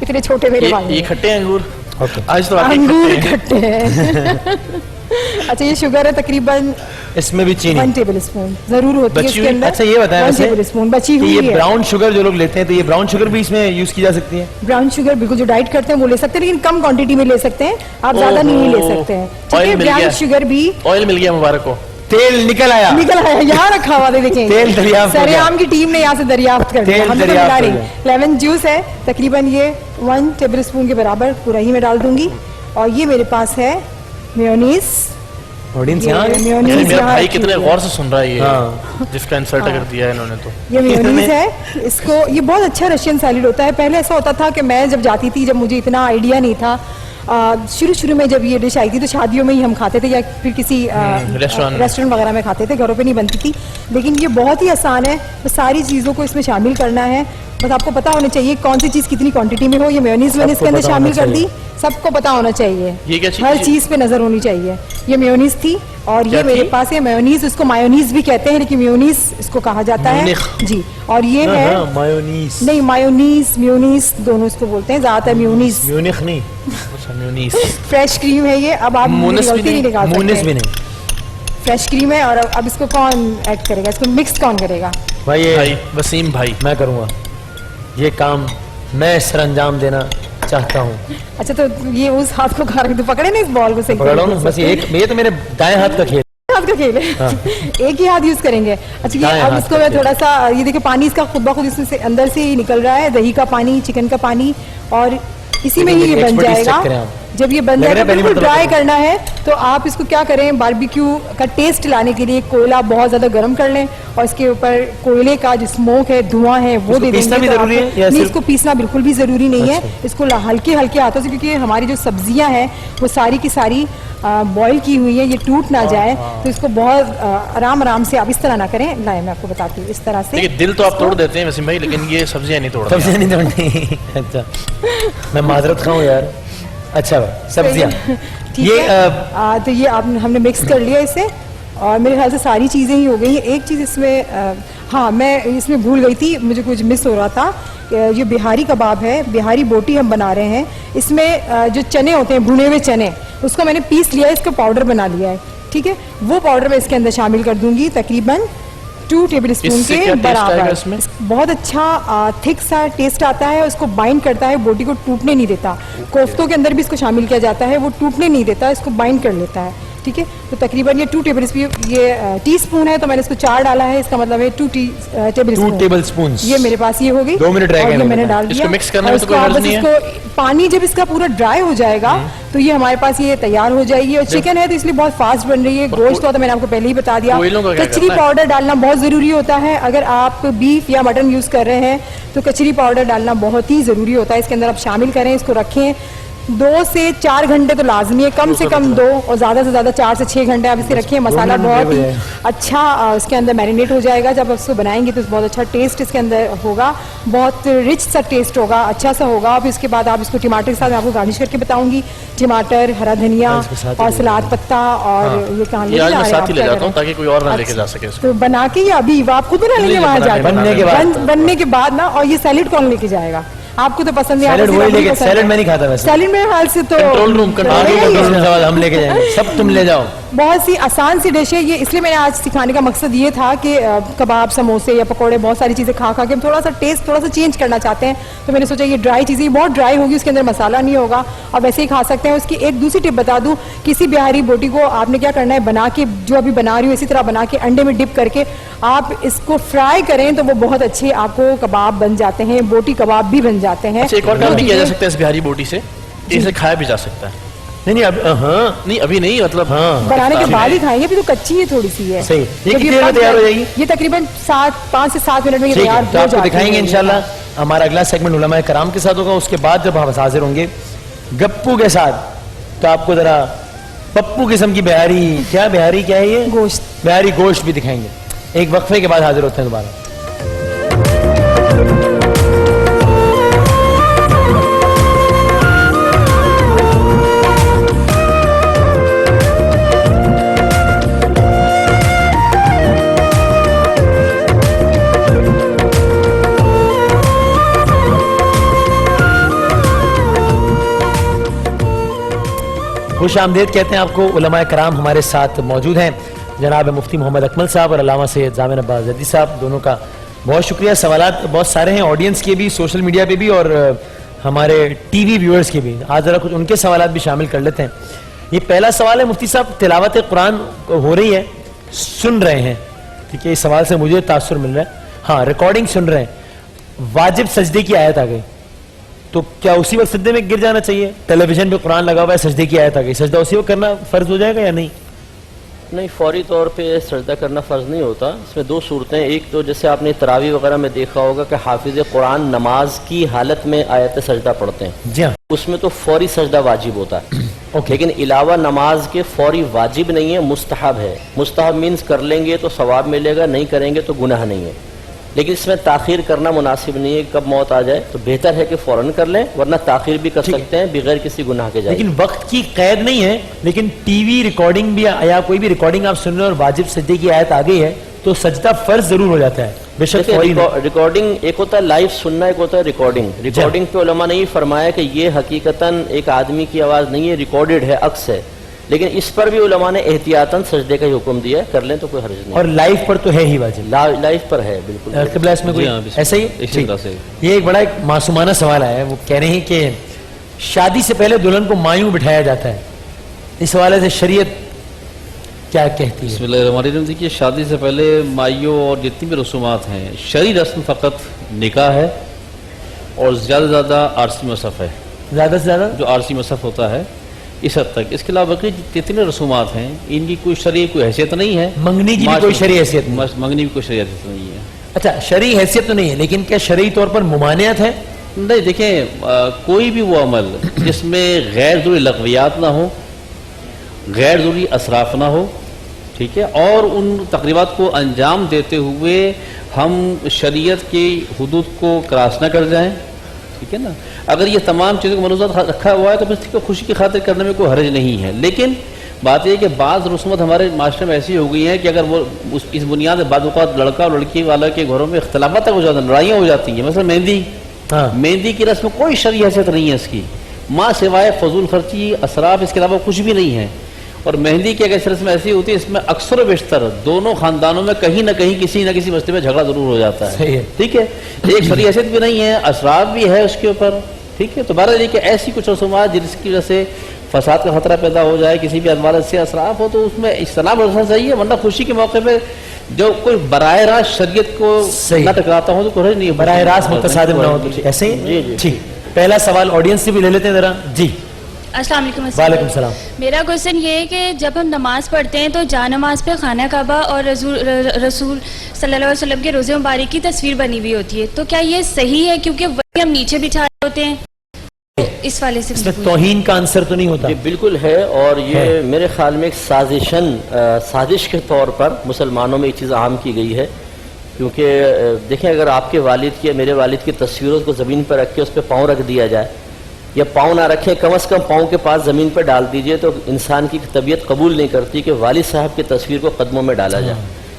इतने छोटे मेरे बाल ये हैं। खट्टे हैं अंगूर। ओके। आज तो वाकई अंगूर खट्टे हैं। खट्टे हैं। अच्छा, ये शुगर है तकरीबन इसमें भी चीनी? 1 टेबल स्पून जरूर होती है बची इसके हुई? अंदर। अच्छा, ये बताएं 1 वैसे टेबल स्पून बची कि हुई ये है। ब्राउन शुगर जो लोग लेते हैं, तो ये ब्राउन शुगर भी इसमें यूज की जा सकती है? ब्राउन शुगर बिल्कुल जो डाइट करते हैं वो ले सकते हैं, लेकिन कम क्वांटिटी में ले सकते हैं, आप ज्यादा नहीं ले सकते हैं। ठीक ऑयल है, मिल ब्राउन गया। शुगर भी ऑयल मिल गया मुबारक को। तेल निकल आया। यहाँ रखा हुआ देखें, तेल दरियाफ्त हो गया। सरेआम की टीम ने यहाँ से दरियाफ्त कर दिया, तेल हमने तो दरियाफ्त मिला हो नहीं। लेमन जूस है तकरीबन ये 1 टेबल स्पून के बराबर पूरा ही मैं डाल दूंगी। और ये मेरे पास है मेयोनीज, ऑडियंस ये यहाँ मेयोनीज मेरा यहाँ भाई रखी कितने हुई है। गौर से सुन रहा है ये, हाँ। जिसका इंसर्ट कर दिया है इन्होंने तो। ये मेयोनीज है, इसको ये बहुत अच्छा रशियन सैलेड होता है। पहले ऐसा होता था कि मैं जब जाती थी, जब मुझे इतना आइडिया नहीं था, शुरू में जब ये डिश आई थी तो शादियों में ही हम खाते थे या फिर किसी रेस्टोरेंट वगैरह में खाते थे, घरों पे नहीं बनती थी। लेकिन ये बहुत ही आसान है, बस सारी चीज़ों को इसमें शामिल करना है। बस आपको पता होना चाहिए कौन सी चीज़ कितनी क्वांटिटी में हो। ये मेयोनीज मैंने इसके अंदर पता शामिल होना कर दी, सबको पता होना चाहिए। ये क्या चीज़ हर थी? चीज़ पे नज़र होनी चाहिए। ये मेयोनीज थी और क्या ये मेरे थी? पास है मेयोनीज, इसको मायोनीज भी कहते हैं लेकिन मेयोनीज इसको कहा जाता है म्यूनिख। जी। और ये है मायोनीज, नहीं, मायोनीज म्यूनीस दोनों इसको बोलते हैं, ज्यादातर म्यूनीस। म्यूनिख नहीं, अच्छा, म्यूनीस। फ्रेश क्रीम है ये। अब आप मूनिस भी गलती नहीं नहीं, निकाल मूनिस भी सकते। नहीं। फ्रेश क्रीम है और अब इसको कौन ऐड करेगा, इसको मिक्स कौन करेगा? भाई ये भाई वसीम भाई, मैं करूँगा ये काम, मैं सरंजाम देना चाहता हूँ। अच्छा तो ये उस हाथ को खा रहे तो पकड़े ना इस बॉल को सही पकड़ लो ना, तरीके बस से। ये तो मेरे दाएं हाथ का खेल। हाथ का खेल है। एक ही हाथ यूज करेंगे। अच्छा ये दाएं अब हाथ इसको का मैं खेल। थोड़ा सा, ये देखिए पानी इसका खुद ब खुद इसमें से अंदर से ही निकल रहा है, दही का पानी, चिकन का पानी, और इसी में ही ये बन expertise check करें जाएगा। आप। जब ये बन लग रहा है जाएगा पहली बिल्कुल मरतबा ड्राई कर रहे करना है तो आप इसको क्या करें, बारबेक्यू का टेस्ट लाने के लिए कोयला बहुत ज्यादा गर्म कर लें और इसके ऊपर कोयले का जो स्मोक है, धुआं है, वो इसको दे पीसना देंगे भी तो जरूरी आपको- है या नहीं, सिर्फ- इसको पीसना बिल्कुल भी जरूरी नहीं है। अच्छा। इसको हल्के हल्के हाथों से, क्योंकि हमारी जो सब्जियां हैं वो सारी की सारी बॉईल की हुई है, ये टूट ना जाए, तो इसको बहुत आराम आराम से आप इस तरह ना करें। लाए मैं आपको बताती हूँ इस तरह से। देखिए दिल तो आप तोड़ देते हैं वसीम भाई, लेकिन ये सब्जियां नहीं तोड़ते। सब्जियां नहीं तोड़नी। अच्छा, मैं माजरत खाऊं यार। अच्छा भाई, सब्जियां ठीक ये है। तो ये आप हमने मिक्स कर लिया इसे और मेरे ख्याल से सारी चीज़ें ही हो गई हैं। एक चीज़ इसमें हाँ मैं इसमें भूल गई थी, मुझे कुछ मिस हो रहा था। ये बिहारी कबाब है, बिहारी बोटी हम बना रहे हैं। इसमें जो चने होते हैं, भुने हुए चने, उसको मैंने पीस लिया है, इसका पाउडर बना लिया है। ठीक है, वो पाउडर मैं इसके अंदर शामिल कर दूंगी, तकरीबन 2 टेबल स्पून इससे के क्या टेस्ट आएगा बराबर। इसमें? बहुत अच्छा थिक सा टेस्ट आता है, उसको बाइंड करता है, बोटी को टूटने नहीं देता। कोफ्तों के अंदर भी इसको शामिल किया जाता है, वो टूटने नहीं देता, इसको बाइंड कर लेता है। ठीक है, तो तकरीबन ये 2 टेबल स्पून, ये टीस्पून है तो मैंने इसको 4 डाला है, इसका मतलब है 2 टेबल 2 स्पून। Table spoon. ये मेरे पास ये हो गई। 2 मिनट रह और गए ये मेरे मैंने पास। डाल दिया। इसको mix करने और में तो कोई इसको आप हर्ज बस नहीं है? इसको पानी जब इसका पूरा ड्राई हो जाएगा तो ये हमारे पास ये तैयार हो जाएगी। और चिकन है तो इसलिए बहुत फास्ट बन रही है। गोश्त तो मैंने आपको पहले ही बता दिया। कोयलों का क्या कचरी करना है? पाउडर डालना बहुत ज़रूरी होता है। अगर आप बीफ या मटन यूज़ कर रहे हैं तो कचरी पाउडर डालना बहुत ही ज़रूरी होता है। इसके अंदर आप शामिल करें, इसको रखें। 2 से 4 घंटे तो लाजमी है, कम से कम 2 और ज़्यादा से ज़्यादा 4 से 6 घंटे आप इसे रखिए। मसाला मिनट बहुत हो ही जाए। अच्छा इसके अंदर मैरिनेट हो जाएगा। जब आप इसको बनाएंगे तो बहुत अच्छा टेस्ट इसके अंदर होगा, बहुत रिच सा टेस्ट होगा, अच्छा सा होगा। फिर इसके बाद आप इसको टमाटर के साथ मैं आपको गार्निश करके बताऊंगी। टमाटर, हरा धनिया हाँ, इसके साथ ही और ले सलाद पत्ता और ये कहाँ ये लेके आज जा मैं रहे हैं साथ ही आप, ले क्या जाता हूँ करें? ताकि कोई और ना लेके जा सके इसको। तो बना के या अभी आप खुद बना लेंगे नहीं, वहाँ बनाने- जाकर? बनने के बाद। बनने के बाद ना। और ये सैलेड कौन लेके जाएगा? आपको तो पसंद है, सैलेड आपको वही सिर्फ लेके, पसंद सैलेड है। मैं नहीं खाता वैसे। सैलेड मेरे ख्याल से तो कंट्रोल रूम, कंट्रोल आगे रहेगा ही। कंट्रोल रूम सवाल हम लेके जाएंगे, सब तुम ले जाओ। बहुत सी आसान सी डिश है ये, इसलिए मैंने आज सिखाने का मकसद ये था कि कबाब, समोसे या पकोड़े, बहुत सारी चीज़ें खा खा के हम थोड़ा सा टेस्ट थोड़ा सा चेंज करना चाहते हैं। तो मैंने सोचा ये ड्राई चीज़ें बहुत ड्राई होगी, उसके अंदर मसाला नहीं होगा और वैसे ही खा सकते हैं। उसकी एक दूसरी टिप बता दूं, किसी बिहारी बोटी को आपने क्या करना है, बना के जो अभी बना रही हूँ इसी तरह बना के अंडे में डिप करके आप इसको फ्राई करें तो वो बहुत अच्छे आपको कबाब बन जाते हैं, बोटी कबाब भी बन जाते हैं। अच्छा, एक और वो काम भी किया जा चीज़ें- सकता है इस बिहारी बोटी से, इसे खाया भी जा सकता है। नहीं अब हाँ नहीं अभी नहीं, मतलब हाँ। बनाने के इफ्तार बाद में। ही खाएंगे, अभी तो कच्ची है, थोड़ी सी है। सही। ये जब कितनी देर में पक तैयार हो जाए- जाएगी? ये तकरीबन 5 से 7 मिनट में ये ठीक तैयार है, तो हो आपको जाती दिखाएंगे है। इंशाल्लाह। हमारा अगला सेगमेंट उलमाए कराम के साथ होगा, उसके बाद जब हम हाजिर होंगे गप्पू के साथ, तो आपको जरा पप्पू किस्म की बिहारी क्या है ये गोश्त। बिहारी गोश्त भी दिखाएंगे। एक वक्फे के बाद हाजिर होते हैं दोबारा। खुश आमदेद कहते हैं आपको। उलमाए कराम हमारे साथ मौजूद हैं, जनाब मुफ्ती मोहम्मद अकमल साहब और अल्लामा सैयद जामिन अब्बास जद्दी साहब। दोनों का बहुत शुक्रिया। सवालात बहुत सारे हैं, ऑडियंस के भी, सोशल मीडिया पे भी और हमारे टीवी व्यूअर्स के भी। आज ज़रा कुछ उनके सवालात भी शामिल कर लेते हैं। ये पहला सवाल है मुफ्ती साहब, तिलावत कुरान हो रही है सुन रहे हैं, ठीक है, इस सवाल से मुझे तासुर मिल रहा है, हाँ रिकॉर्डिंग सुन रहे हैं, वाजिब सजदे की आयत आ गई तो क्या उसी वक्त सजदे में गिर जाना चाहिए? टेलीविजन पे कुरान लगा हुआ है, सजदे की आयत आ गई, सजदा उसी वक्त करना फर्ज हो जाएगा या नहीं? नहीं, फौरी तौर पे सजदा करना फ़र्ज़ नहीं होता। इसमें दो सूरतें, एक तो जैसे आपने तरावी वगैरह में देखा होगा कि हाफिज़ कुरान नमाज की हालत में आयत सजदा पढ़ते हैं, जी हाँ, उसमें तो फौरी सजदा वाजिब होता है। ओके। लेकिन अलावा नमाज के फौरी वाजिब नहीं है, मुस्तहब है। मुस्तहब मीन्स कर लेंगे तो सवाब मिलेगा, नहीं करेंगे तो गुनाह नहीं है। लेकिन इसमें ताख़ीर करना मुनासिब नहीं है, कब मौत आ जाए तो बेहतर है कि फ़ौरन कर लें, वरना ताख़ीर भी कर सकते हैं बगैर किसी गुनाह के जाए। लेकिन वक्त की कैद नहीं है, लेकिन टीवी रिकॉर्डिंग भी या कोई भी रिकॉर्डिंग आप सुन रहे हो और वाजिब सजदे की आयत आ गई है तो सजदा फर्ज जरूर हो जाता है, बेशक देखिए, फौरी नहीं। रिकॉर्डिंग एक होता है लाइव सुनना, एक होता है रिकॉर्डिंग। रिकॉर्डिंग पे उलमा ने ये फरमाया कि ये हकीकतन एक आदमी की आवाज़ नहीं है, रिकॉर्डेड है, अक्स है। लेकिन इस पर भी उलमा ने एहतियातन सजदे का ही हुक्म दिया है, कर लें तो कोई हर्ज नहीं। और लाइव पर तो है ही वाजिब, लाइव पर है बिल्कुल। क़िबला इसमें कोई जी हाँ, बिल्कुल। ऐसा ही है? इसी ठीक। तरह से। ये एक बड़ा एक मासूमाना सवाल आया है, वो कह रहे हैं कि शादी से पहले दुल्हन को मायूं बिठाया जाता है, इस हवाले से शरीयत क्या कहती है? बिस्मिल्लाहिर्रहमानिर्रहीम। देखिए, शादी से पहले माइयों और जितनी भी रसूमात हैं, शरई रस्म फ़कत निकाह है और ज़्यादा से ज़्यादा आरसी मसफ़ है, ज्यादा से ज्यादा जो आरसी मसफ़ होता है इस हद तक। इसके अलावा बाकी जितने रसूमात हैं इनकी कोई शरई कोई हैसियत नहीं है, मंगनी की भी कोई शरई हैसियत नहीं? मंगनी की कोई शरई हैसियत नहीं है। अच्छा, शरई हैसियत तो नहीं है, लेकिन क्या शरई तौर पर मुमानियत है? नहीं, देखें, कोई भी वो अमल जिसमें गैर ज़रूरी लग़वियात ना हो, गैर ज़रूरी असराफ ना हो, ठीक है, और उन तक़रीबात को अंजाम देते हुए हम शरीयत की हुदूद को क्रॉस ना कर जाएं, ठीक है ना। अगर ये तमाम चीज़ों को मलूज़ात रखा हुआ है तो फिर खुशी की खातिर करने में कोई हर्ज नहीं है। लेकिन बात यह है कि बाज़ रसूमत हमारे माशरे में ऐसी हो गई हैं कि अगर वो इस बुनियाद पर बाद औक़ात लड़का और लड़की वाला के घरों में इख्तलाफात तक हो जाते हैं, लड़ाइयाँ हो जाती हैं। मतलब मेहंदी, हाँ, मेहंदी की रस्म कोई शरई हैसियत नहीं है इसकी, माँ सिवाय फजूल खर्ची, असराफ, इसके अलावा कुछ भी नहीं है। और मेहंदी की अगर रस्म ऐसी होती है, इसमें अक्सर बेशतर दोनों खानदानों में कहीं ना कहीं किसी न किसी मसले में झगड़ा जरूर हो जाता है। सही है। ठीक है, एक शरई हैसियत भी नहीं है, असराफ भी है उसके ऊपर, ठीक है। तो बहरहाल कि ऐसी कुछ रसूमात जिसकी वजह से फसाद का खतरा पैदा हो जाए, किसी भी अदवारत से असराफ हो, तो उसमें इज्तनाब रखना चाहिए। वरना खुशी के मौके पर जो कोई बराह रास्त शरीयत को न टकराता हो तो कोई नहीं, बराह रास्त मुतसादिम ना हो तो ऐसे ही। ठीक, पहला सवाल ऑडियंस से भी ले लेते हैं जरा। जी, अस्सलाम वालेकुम। वालेकुम सलाम। मेरा क्वेश्चन ये है कि जब हम नमाज पढ़ते हैं तो जा नमाज पे खाना काबा और रसूल सल्लल्लाहु अलैहि वसल्लम के रोज़े मुबारक की तस्वीर बनी हुई होती है, तो क्या ये सही है? क्योंकि वही हम नीचे बिछा रहे होते हैं, इस वाले से इसमें तौहीन का आंसर तो नहीं होता? ये बिल्कुल है, और ये मेरे ख्याल में एक साजिश के तौर पर मुसलमानों में ये चीज़ आम की गई है। क्योंकि देखें, अगर आपके वालिद की या मेरे वालिद की तस्वीरों को ज़मीन पर रख के उस पर पाँव रख दिया जाए, या पाँव ना रखें, कम अज़ कम पाँव के पास ज़मीन पर डाल दीजिए, तो इंसान की तबीयत कबूल नहीं करती कि वालिद साहब की तस्वीर को कदमों में डाला जाए।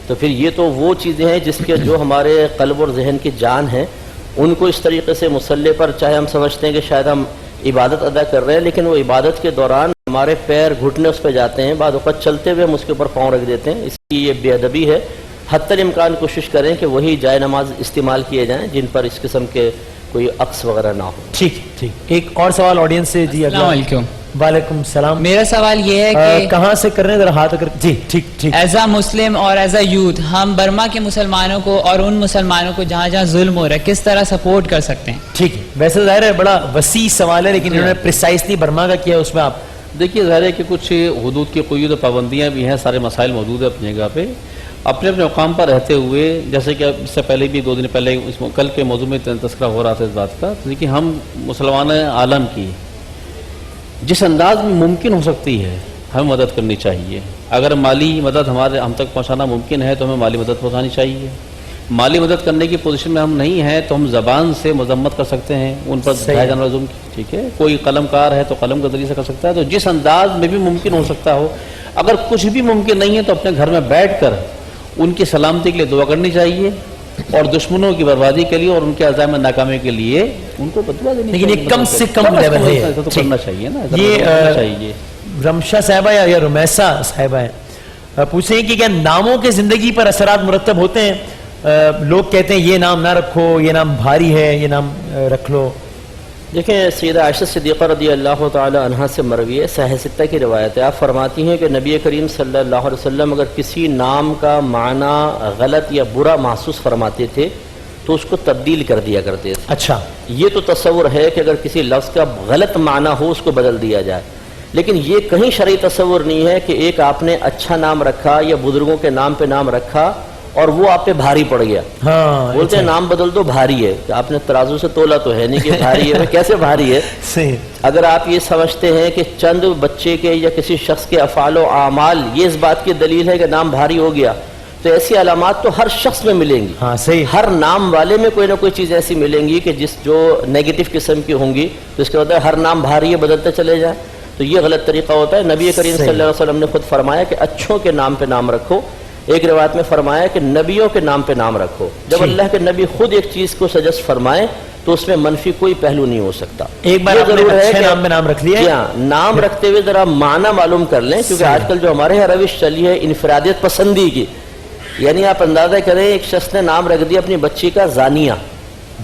तो फिर ये तो वो चीज़ें हैं जिसके जो हमारे क़ल्ब और जहन की जान है, उनको इस तरीके से मुसल्ले पर, चाहे हम समझते हैं कि शायद हम इबादत अदा कर रहे हैं, लेकिन वो इबादत के दौरान हमारे पैर घुटने उस पर जाते हैं, बाद वक़्त चलते हुए हम उसके ऊपर पाँव रख देते हैं। इसकी ये बेअदबी है। हत्तल इम्कान कोशिश करें कि वही जाए नमाज इस्तेमाल किए जाएँ जिन पर इस किस्म के कोई अक्स वगैरह ना हो। ठीक ठीक। एक और सवाल ऑडियंस से। जी, अगला। वालेकुम सलाम। मेरा सवाल ये है कि कहाँ से कर रहे हैं, जरा हाथ अगर। जी, ठीक ठीक। एज अ मुस्लिम और एज अ यूथ हम बर्मा के मुसलमानों को और उन मुसलमानों को जहाँ जहाँ जुल्म हो रहा है किस तरह सपोर्ट कर सकते हैं? ठीक है, वैसे जाहिर है बड़ा वसी सवाल है, लेकिन इन्होंने प्रिसाइसली बर्मा का किया, उसमें आप देखिए, ज़ाहिर है कि कुछ हुदूद की क़ुयूद पाबंदियाँ भी हैं, सारे मसाइल मौजूद है अपनी जगह पे। अपने अपने मुकाम पर रहते हुए, जैसे कि इससे पहले भी 2 दिन पहले कल के मौजू में तस्करा हो रहा था इस बात का, तो देखिए हम मुसलमान आलम की जिस अंदाज में मुमकिन हो सकती है हमें मदद करनी चाहिए। अगर माली मदद हम तक पहुंचाना मुमकिन है तो हमें माली मदद पहुंचानी चाहिए। माली मदद करने की पोजीशन में हम नहीं हैं तो हम ज़बान से मजम्मत कर सकते हैं, उन पर ढाया जाना जुल्म, ठीक है। कोई कलमकार है तो कलम के ज़रिए से कर सकता है। तो जिस अंदाज में भी मुमकिन हो सकता हो, अगर कुछ भी मुमकिन नहीं है तो अपने घर में बैठ कर उनकी सलामती के लिए दुआ करनी चाहिए, और दुश्मनों की बर्बादी के लिए और उनके अज़ाम नाकामी के लिए उनको बदला देनी। लेकिन ये कम से कम लेवल है, ऐसा तो करना चाहिए ना। ये चाहिए। रमशा साहिबा या रुमैसा साहिबा है, पूछे हैं कि क्या नामों के जिंदगी पर असरात मुरतब होते हैं? लोग कहते हैं ये नाम ना रखो, ये नाम भारी है, ये नाम रख लो। देखें, सैयदा आयशा सिद्दीक़ा रज़ी अल्लाह ताला अन्हा से मरवी है, सहीह सित्ता की रिवायत है। आप फरमाती हैं कि नबी करीम सल्लल्लाहु अलैहि वसल्लम अगर किसी नाम का माना गलत या बुरा महसूस फरमाते थे तो उसको तब्दील कर दिया करते थे। अच्छा, ये तो तस्वुर है कि अगर किसी लफ्ज़ का गलत माना हो उसको बदल दिया जाए, लेकिन ये कहीं शरई तस्वुर नहीं है कि एक आपने अच्छा नाम रखा या बुजुर्गों के नाम पे नाम रखा और वो आप पे भारी पड़ गया। हाँ, बोलते हैं नाम बदल दो, भारी है। कि आपने तराजू से तोला तो है नहीं कि भारी है, कैसे भारी है? सही। अगर आप ये समझते हैं कि चंद बच्चे के या किसी शख्स के अफ़ाल व आमाल ये इस बात की दलील है कि नाम भारी हो गया, तो ऐसी अलामात तो हर शख्स में मिलेंगी। हाँ, सही। हर नाम वाले में कोई ना कोई चीज़ ऐसी मिलेंगी कि जो नेगेटिव किस्म की होंगी, तो इसका मतलब हर नाम भारी है, बदलते चले जाए, तो ये गलत तरीका होता है। नबी करीम सल्लल्लाहु अलैहि वसल्लम ने खुद फरमाया कि अच्छों के नाम पे नाम रखो। एक रिवायत में फरमाया कि नबियों के नाम पे नाम रखो। जब अल्लाह के नबी खुद एक चीज़ को सजेस्ट फरमाए तो उसमें मनफी कोई पहलू नहीं हो सकता। एक बार आपने अच्छे नाम पे नाम रख लिया है, नाम रखते हुए जरा माना मालूम कर लें, क्योंकि आजकल जो हमारे यहाँ रविश चली है इनफरादियत पसंदी की, यानी आप अंदाजा करें एक शख्स ने नाम रख दिया अपनी बच्ची का जानिया,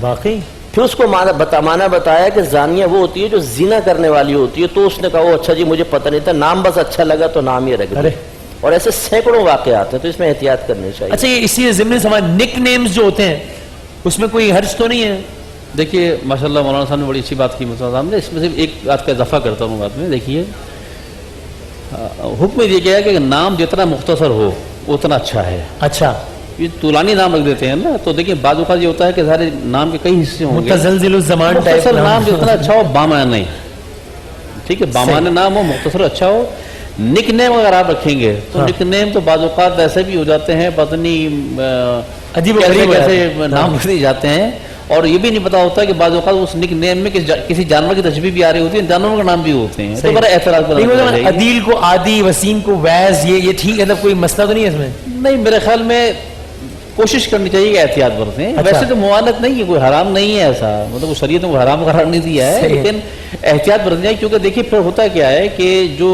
वाकई फिर उसको माना बताया कि जानिया वो होती है जो जिना करने वाली होती है, तो उसने कहा अच्छा जी मुझे पता नहीं था, नाम बस अच्छा लगा तो नाम ही रख दिया। और ऐसे सैकड़ों वाकयात हैं, तो इसमें एहतियात करनी चाहिए। अच्छा, ये इसी ज़िम्मे से हमारे निक नेम्स जो होते हैं उसमें कोई हर्ज तो नहीं है? देखिए माशाल्लाह मौलाना साहब ने बड़ी अच्छी बात की मुझे सामने, इसमें सिर्फ एक बात का इजाफा करता हूँ बात में। देखिए हुक्म ये किया है कि नाम जितना मुख्तसर हो उतना अच्छा है। अच्छा, ये तुलानी नाम रख देते हैं ना, तो देखिए बाद ये होता है कि सारे नाम के कई हिस्से होंगे, मुतज़लज़िल ज़मान टाइप मुख्तसर नाम जितना अच्छा हो बामाना नहीं, ठीक है, बामाना नाम हो, मुख्तसर अच्छा हो। निक नेम अगर आप रखेंगे तो निक नेम तो बाद औक़ात ऐसे भी हो जाते हैं, पत्नी अजीब कैसे नाम रख दिए जाते हैं, और ये भी नहीं पता होता कि बाद औक़ात उस निक नेम में किसी जानवर की तशबीह भी आ रही होती है, जानवरों का नाम भी होते हैं, तो बड़ा एतराज़। अदील को आदि, वसीम को वैस, ये ठीक है, मतलब कोई मसला तो नहीं है इसमें? नहीं, मेरे ख्याल में कोशिश करनी चाहिए कि एहतियात बरतें। अच्छा। वैसे तो मुआनत नहीं है, कोई हराम नहीं है ऐसा, मतलब शरीयत ने हराम करार नहीं दिया है, लेकिन एहतियात बरतनी चाहिए। क्योंकि देखिए फिर होता क्या है कि जो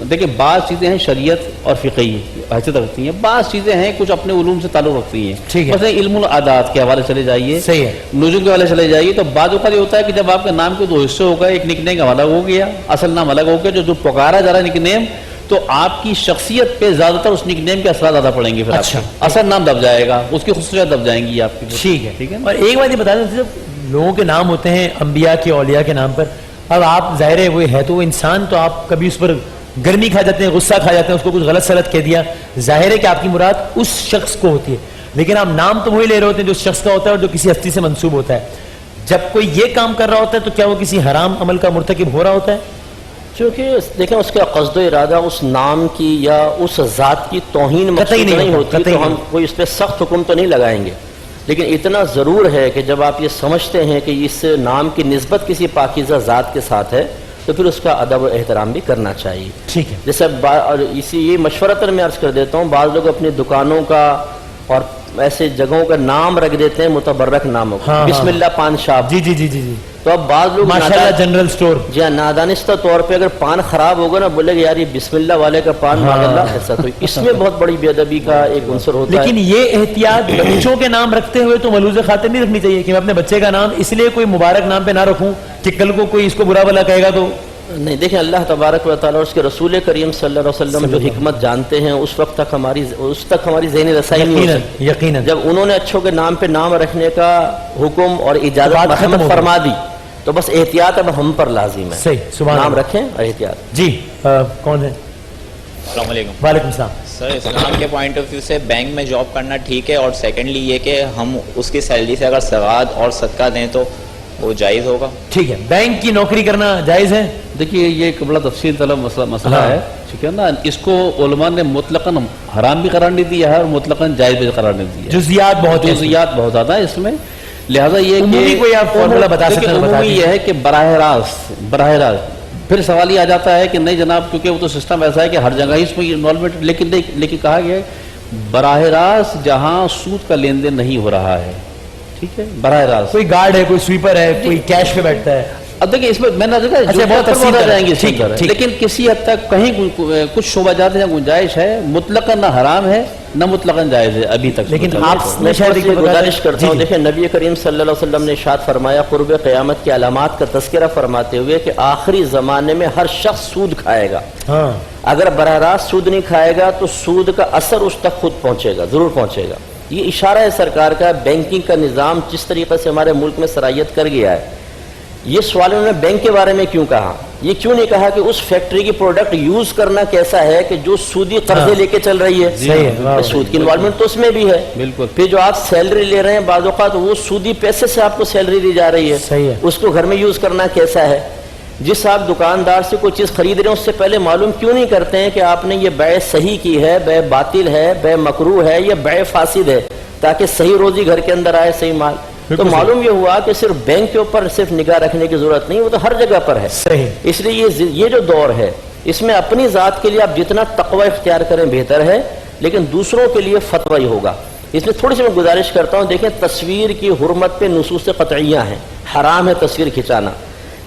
देखिए बाज़ चीज़ें हैं शरीयत और फ़िक़ही हैसियत रखती हैं, बाज़ चीज़ें हैं कुछ अपने उलूम से ताल्लुक़ रखती हैं। ठीक है, जैसे इल्मुल आदात के हवाले चले जाइए, सही है, नुज़ूम के हवाले चले जाइए, तो बाद ये होता है कि जब आपके नाम के दो हिस्से हो गए, एक निकनेम का अलग हो गया, असल नाम अलग हो गया, जो पुकारा जा रहा है निकनेम, तो आपकी शख्सियत पे ज्यादातर उस निकनेम के असर ज्यादा पड़ेंगे। फिर अच्छा, असल नाम दब जाएगा, उसकी खुसूसियत दब जाएंगी आपकी। ठीक है, ठीक है। और एक बात ये बता दें, लोगों के नाम होते हैं अंबिया के, औलिया के नाम पर, अब आप जाहिर है वो है तो वो इंसान, तो आप कभी उस पर गर्मी खा जाते हैं, गुस्सा खा जाते हैं, उसको कुछ गलत सलत कह दिया, जाहिर है कि आपकी मुराद उस शख्स को होती है, लेकिन आप नाम तो वही ले रहे होते हैं जो उस शख्स का होता है और जो किसी हस्ती से मंसूब होता है। जब कोई ये काम कर रहा होता है तो क्या वो किसी हराम अमल का मुर्तकिब हो रहा होता है? क्योंकि देखें उसका क़स्द इरादा उस नाम की या उस ज़ात की तौहीन मकसूद नहीं होती, तो हम कोई उस पर सख्त हुक्म तो नहीं लगाएंगे, लेकिन इतना ज़रूर है कि जब आप ये समझते हैं कि इस नाम की निस्बत किसी पाकीज़ा ज़ात के साथ है तो फिर उसका अदब और एहतराम भी करना चाहिए। ठीक है। जैसे और इसी ये मशवरतन मैं अर्ज़ कर देता हूँ, बाज़ लोग अपनी दुकानों का और ऐसे जगहों का नाम रख देते हैं मुतबर्रक नामों का, हाँ, बिस्मिल्लाह पान शॉप। जी जी जी जी जी। तो अब बाद लोग माशाल्लाह जनरल स्टोर, जी हाँ, नादानिस्ता तौर पे अगर पान खराब होगा ना, बोलेगा यार ये बिस्मिल्लाह वाले का पान, माशाल्लाह ऐसा, तो इसमें बहुत बड़ी बेअदबी का एक उनसर होता है। लेकिन ये एहतियात बच्चों के नाम रखते हुए तो मलूज़ खातिर नहीं रखनी चाहिए कि मैं अपने बच्चे का नाम इसलिए कोई मुबारक नाम पे ना रखूं कि कल को कोई इसको बुरा भला कहेगा तो नहीं। देखें अल्लाह तबारक व तआला और उसके रसूल करीम सल्लल्लाहु अलैहि वसल्लम जो हिकमत जानते हैं, उस तक हमारी ज़हनी रसाई नहीं हो सकती। यकीनन जब उन्होंने अच्छों के नाम पे नाम रखने का हुक्म और इजाज़त मरहमत फरमा दी तो बस एहतियात अब हम पर लाजिम है। सही, सुभान नाम अल्लाह। रखें और एहतियात। जी कौन है? अस्सलाम वालेकुम। वालेकुम सलाम। सर, इस्लाम के पॉइंट ऑफ व्यू से बैंक में जॉब करना ठीक है, और सेकेंडली ये कि हम उसकी सैलरी से अगर सवाद और सदका दें तो वो जायज़ होगा? ठीक है, बैंक की नौकरी करना जायज़ है? देखिए ये एक बड़ा तफसील तलब मसला हाँ। है, ठीक है ना। इसको उलमा ने मुतलकन हराम भी करार नहीं दिया है और मुतलकन जायज़ भी करार नहीं दिया। जुज़ियात बहुत ज़्यादा है इसमें, लिहाजा ये कोई आप फॉर्मूला बता सकते हैं? ये है कि बराह रास्त फिर सवाल ये आ जाता है कि नहीं जनाब, क्योंकि वो तो सिस्टम ऐसा है कि हर जगह ही इसमें इन्वॉल्वमेंट, लेकिन कहा गया है बराह रास्त जहाँ सूद का लेन देन नहीं हो रहा है, ठीक है, बराह रास्त। कोई गार्ड है, कोई स्वीपर है, कोई कैश पे बैठता है। अब देखिए इसमें मैंने अच्छा, बहुत तफसील जाएंगे, ठीक, लेकिन किसी हद तक कहीं कुछ शोबाजात या गुंजाइश है, मुतलकन ना हराम है न मुतलकन जायज़ है अभी तक। लेकिन मतलब आप मैं शायद शायद गुजारिश करता हूँ, जी, देखिए नबी करीम सल्लल्लाहु अलैहि वसल्लम ने इरशाद फरमाया कुर्ब क़यामत की अलामात का तज़किरा फरमाते हुए कि आखिरी ज़माने में हर शख्स सूद खाएगा। हाँ अगर बरह रास्त सूद नहीं खाएगा तो सूद का असर उस तक खुद पहुँचेगा, ज़रूर पहुँचेगा। ये इशारा है सरकार का। बैंकिंग का निज़ाम जिस तरीके से हमारे मुल्क में सरायत कर गया है, ये सवाल उन्होंने बैंक के बारे में क्यों कहा? ये क्यों नहीं कहा कि उस फैक्ट्री की प्रोडक्ट यूज करना कैसा है कि जो सूदी कर्जे लेके चल रही है? सही है, वाह, सूद की इन्वॉल्वमेंट तो उसमें भी है। बिल्कुल। फिर जो आप सैलरी ले रहे हैं बाज़ औक़ात वो सूदी पैसे से आपको सैलरी दी जा रही है, सही है। उसको घर में यूज करना कैसा है? जिस आप दुकानदार से कोई चीज़ खरीद रहे हैं उससे पहले मालूम क्यों नहीं करते हैं कि आपने ये बै सही की है, बै बातिल है, बै मकरूह है या बै फासिद है, ताकि सही रोजी घर के अंदर आए, सही माल। तो मालूम ये हुआ कि सिर्फ बैंक के ऊपर सिर्फ निगाह रखने की जरूरत नहीं, वो तो हर जगह पर है। सही। इसलिए ये जो दौर है इसमें अपनी ज़ात के लिए आप जितना तकवा इख्तियार करें बेहतर है, लेकिन दूसरों के लिए फतवा ही होगा। इसलिए थोड़ी सी मैं गुजारिश करता हूँ, देखें तस्वीर की हुर्मत पे नुसूस क़तइयाँ हैं, हराम है तस्वीर खिंचाना,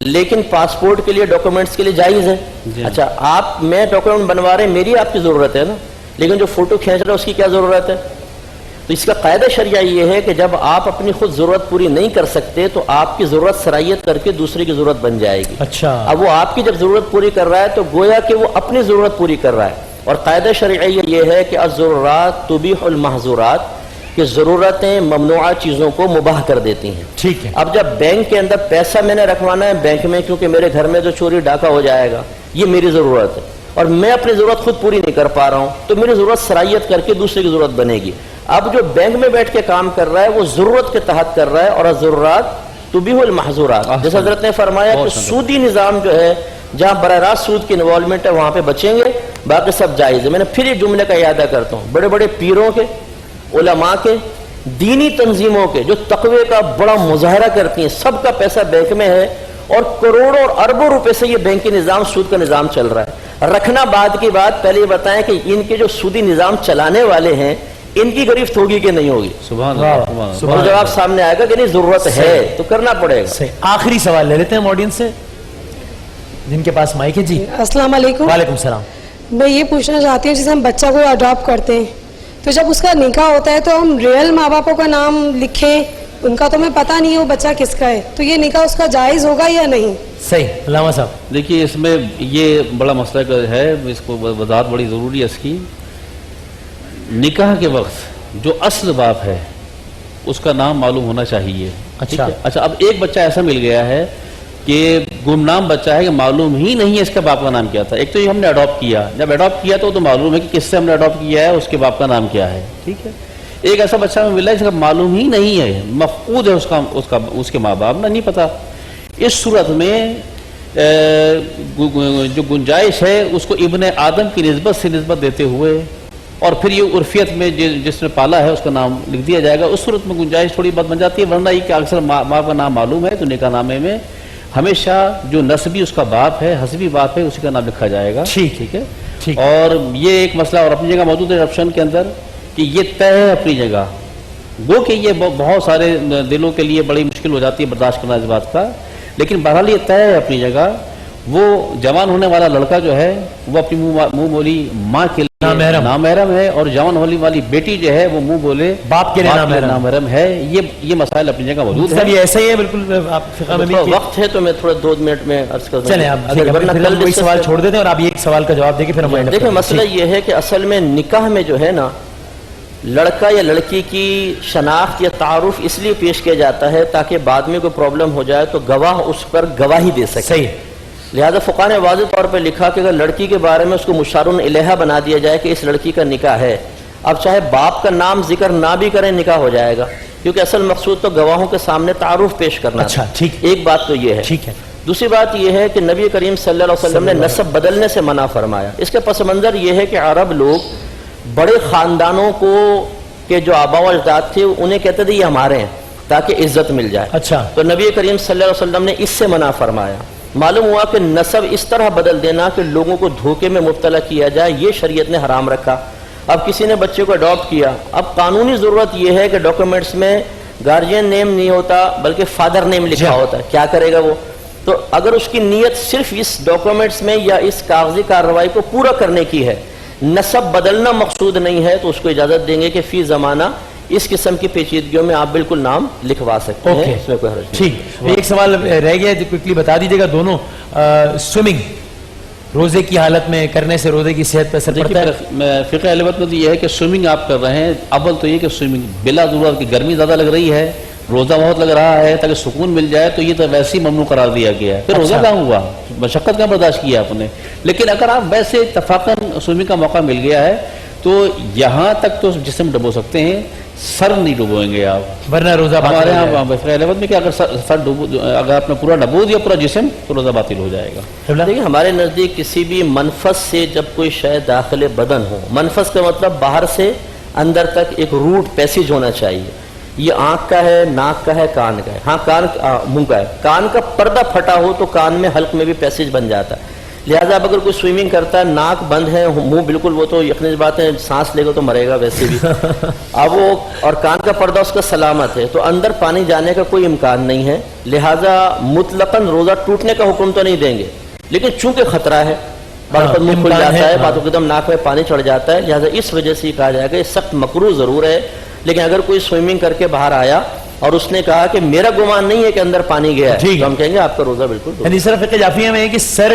लेकिन पासपोर्ट के लिए डॉक्यूमेंट्स के लिए जायज़ है। अच्छा, आप मैं डॉक्यूमेंट बनवा रहे हैं, मेरी आपकी ज़रूरत है ना, लेकिन जो फ़ोटो खींच रहा है उसकी क्या ज़रूरत है? तो इसका कायदा शरिया ये है कि जब आप अपनी खुद ज़रूरत पूरी नहीं कर सकते तो आपकी ज़रूरत सरायत करके दूसरे की ज़रूरत बन जाएगी। अच्छा। अब वो आपकी जब ज़रूरत पूरी कर रहा है तो गोया कि वो अपनी ज़रूरत पूरी कर रहा है। और कायदा शरिया ये है कि अज़्ज़ुरूरात तुबीहुल महज़ूरात, कि ज़रूरतें ममनुआ चीज़ों को मुबाह कर देती हैं। ठीक है। अब जब बैंक के अंदर पैसा मैंने रखवाना है बैंक में, क्योंकि मेरे घर में जो चोरी डाका हो जाएगा, ये मेरी ज़रूरत है और मैं अपनी ज़रूरत खुद पूरी नहीं कर पा रहा हूँ, तो मेरी ज़रूरत सरायत करके दूसरे की ज़रूरत बनेगी। अब जो बैंक में बैठ के काम कर रहा है वो ज़रूरत के तहत कर रहा है, और ज़रूरत तुबीहुल महज़ूरात, जैसे हज़रत ने फरमाया कि सूदी निज़ाम जो है जहाँ बराह रास्त सूद की इन्वॉल्वमेंट है वहाँ पे बचेंगे, बाकी सब जायज़ है। मैंने फिर एक जुमले का यादा करता हूँ, बड़े बड़े पीरों के, उलमा के, दीनी तंजीमों के जो तकवे का बड़ा मुजाहरा करती हैं, सबका पैसा बैंक में है और करोड़ों और अरबों रुपए से ये बैंकी निज़ाम सूद का निज़ाम चल रहा है। रखना बाद की बात, पहले ये बताएं कि इनके जो सूदी निज़ाम चलाने वाले हैं इनकी गिरफ्त होगी कि नहीं होगी? सुभान अल्लाह। और जवाब सामने आएगा कि नहीं ज़रूरत है तो करना पड़ेगा। सही। आखिरी सवाल ले लेते हैं ऑडियंस से, जिनके पास माइक है। जी अस्सलाम वालेकुम। वालेकुम सलाम। मैं ये पूछना चाहती हूँ, जैसे हम बच्चा को अडॉप्ट करते हैं तो जब उसका निकाह होता है तो हम रियल माँ बापों का नाम लिखें, उनका तो हमें पता नहीं है वो बच्चा किसका है, तो ये निकाह उसका जायज़ होगा या नहीं? सही। अल्लामा साहब। देखिए इसमें ये बड़ा मसला है, इसको वजाहत बड़ी ज़रूरी है इसकी। निकाह के वक्त जो असल बाप है उसका नाम मालूम होना चाहिए। अच्छा। अच्छा, अब एक बच्चा ऐसा मिल गया है कि गुमनाम बच्चा है कि मालूम ही नहीं है इसके बाप का नाम क्या था। एक तो ये हमने अडॉप्ट किया, जब अडॉप्ट किया तो मालूम है कि किससे हमने अडॉप्ट किया है, उसके बाप का नाम क्या है। ठीक है। एक ऐसा बच्चा हमें मिला है जिसका मालूम ही नहीं है, मफकूद है उसके माँ बाप ना, नहीं पता। इस सूरत में जो गुंजाइश है उसको इब्ने आदम की निस्बत से निस्बत देते हुए और फिर ये उर्फियत में जिसने पाला है उसका नाम लिख दिया जाएगा। उस सूरत में गुंजाइश थोड़ी बहुत बन जाती है, वरना ये कि अक्सर बाप का नाम मालूम है तो निकाह नामे में हमेशा जो नस्बी उसका बाप है, हस्बी बाप है, उसी का नाम लिखा जाएगा। ठीक है। ठीक। और ये एक मसला और अपनी जगह मौजूद है ऑप्शन के अंदर कि ये तय है अपनी जगह, वो कि ये बहुत सारे दिलों के लिए बड़ी मुश्किल हो जाती है बर्दाश्त करना इस बात का, लेकिन बहरहाल ये तय है अपनी जगह। वो जवान होने वाला लड़का जो है वो अपनी मुंह बोली माँ के लिए नामहरम है, और जवान होने वाली बेटी जो है वो मुंह बोले बाप के लिए नामहरम है। ये मसाइल अपनी जगह मौजूद है। ये ऐसा ही है बिल्कुल। आप फिक़ह में भी वक्त है तो मैं थोड़ा 2 मिनट में अर्ज कर दूं। चलें आप, कल कोई सवाल छोड़ देते हैं और आप एक सवाल का जवाब देके फिर हम देखिए मसला ये है कि असल में निकाह में जो है ना, लड़का या लड़की की शनाख्त या तारुफ इसलिए पेश किया जाता है ताकि बाद में कोई प्रॉब्लम हो जाए तो गवाह उस पर गवाही दे सके। सही। लिहाजा फ़ुक़हा ने वाज़ेह तौर पर लिखा कि अगर लड़की के बारे में उसको मुशारुन इलैहा बना दिया जाए कि इस लड़की का निकाह है, अब चाहे बाप का नाम जिक्र ना भी करें निकाह हो जाएगा, क्योंकि असल मकसूद तो गवाहों के सामने तारुफ पेश करना। अच्छा, ठीक। एक बात तो ये है। ठीक है। दूसरी बात यह है कि नबी करीम सल्लल्लाहु अलैहि वसल्लम ने नस्ब बदलने से मना फरमाया। इसके पस मंज़र यह है कि अरब लोग बड़े ख़ानदानों को के जो आबा व अजदाद थे उन्हें कहते थे ये हमारे हैं ताकि इज्जत मिल जाए। अच्छा। तो नबी करीम सल्लल्लाहु अलैहि वसल्लम ने इससे मना फरमाया। मालूम हुआ कि नस्ब इस तरह बदल देना कि लोगों को धोखे में मुब्तला किया जाए, ये शरीयत ने हराम रखा। अब किसी ने बच्चे को अडॉप्ट किया, अब कानूनी ज़रूरत यह है कि डॉक्यूमेंट्स में गार्जियन नेम नहीं होता बल्कि फादर नेम लिखा होता है, क्या करेगा वो? तो अगर उसकी नीयत सिर्फ इस डॉक्यूमेंट्स में या इस कागजी कार्रवाई को पूरा करने की है, नसब बदलना मकसूद नहीं है तो उसको इजाजत देंगे कि फी जमाना इस किस्म की पेचीदगियों में आप बिल्कुल नाम लिखवा सकते हैं, इसमें कोई हर्ज नहीं। ठीक, एक सवाल रह गया है, क्विकली बता दीजिएगा दोनों। स्विमिंग रोजे की हालत में करने से रोजे की सेहत पर असर पड़ता है? देखिए फ़िक़्ह अहल वक्त में तो ये है कि स्विमिंग आप कर रहे हैं, अव्वल तो ये कि स्विमिंग बिला ज़रूरत की गर्मी ज़्यादा लग रही है, रोज़ा बहुत लग रहा है, ताकि सुकून मिल जाए, तो ये तो वैसे ही ममनू करार दिया गया है। फिर रोज़ा अच्छा। कहाँ हुआ, मशक्क़त कहाँ बर्दाश्त किया आपने। लेकिन अगर आप वैसे इत्तफ़ाक़न स्विमिंग का मौका मिल गया है तो यहाँ तक तो जिस्म डुबो सकते हैं, सर नहीं डुबोएंगे आप, वरना रोजा हमारे यहाँ फ़िक़्ह अहल वक्त में कि अगर सर डुबो, अगर आपने पूरा डुबो दिया पूरा जिस्म तो रोज़ा बातिल हो जाएगा। देखिए हमारे नज़दीक किसी भी मनफस से जब कोई शय दाखिल बदन हो, मनफस का मतलब बाहर से अंदर तक एक रूट पैसेज होना चाहिए। ये आंख का है, नाक का है, कान का है, हाँ कान मुंह का है, कान का पर्दा फटा हो तो कान में हल्क में भी पैसेज बन जाता है। लिहाजा अब अगर कोई स्विमिंग करता है, नाक बंद है, मुंह बिल्कुल, वो तो यकीनी बात है सांस लेगा तो मरेगा वैसे भी अब वो, और कान का पर्दा उसका सलामत है तो अंदर पानी जाने का कोई इम्कान नहीं है। लिहाजा मुतलकन रोज़ा टूटने का हुक्म तो नहीं देंगे, लेकिन चूंकि खतरा है, बात मुंह खुल जाता है, बातों एकदम नाक में पानी चढ़ जाता है, लिहाजा इस वजह से कहा जाएगा ये सख्त मकरूह ज़रूर है। लेकिन अगर कोई स्विमिंग करके बाहर आया और उसने कहा कि मेरा गुमान नहीं है कि अंदर पानी गया है, तो हम कहेंगे आपका रोजा बिल्कुल। यानी सिर्फ फ़िक़्ह जाफ़िया में है कि सर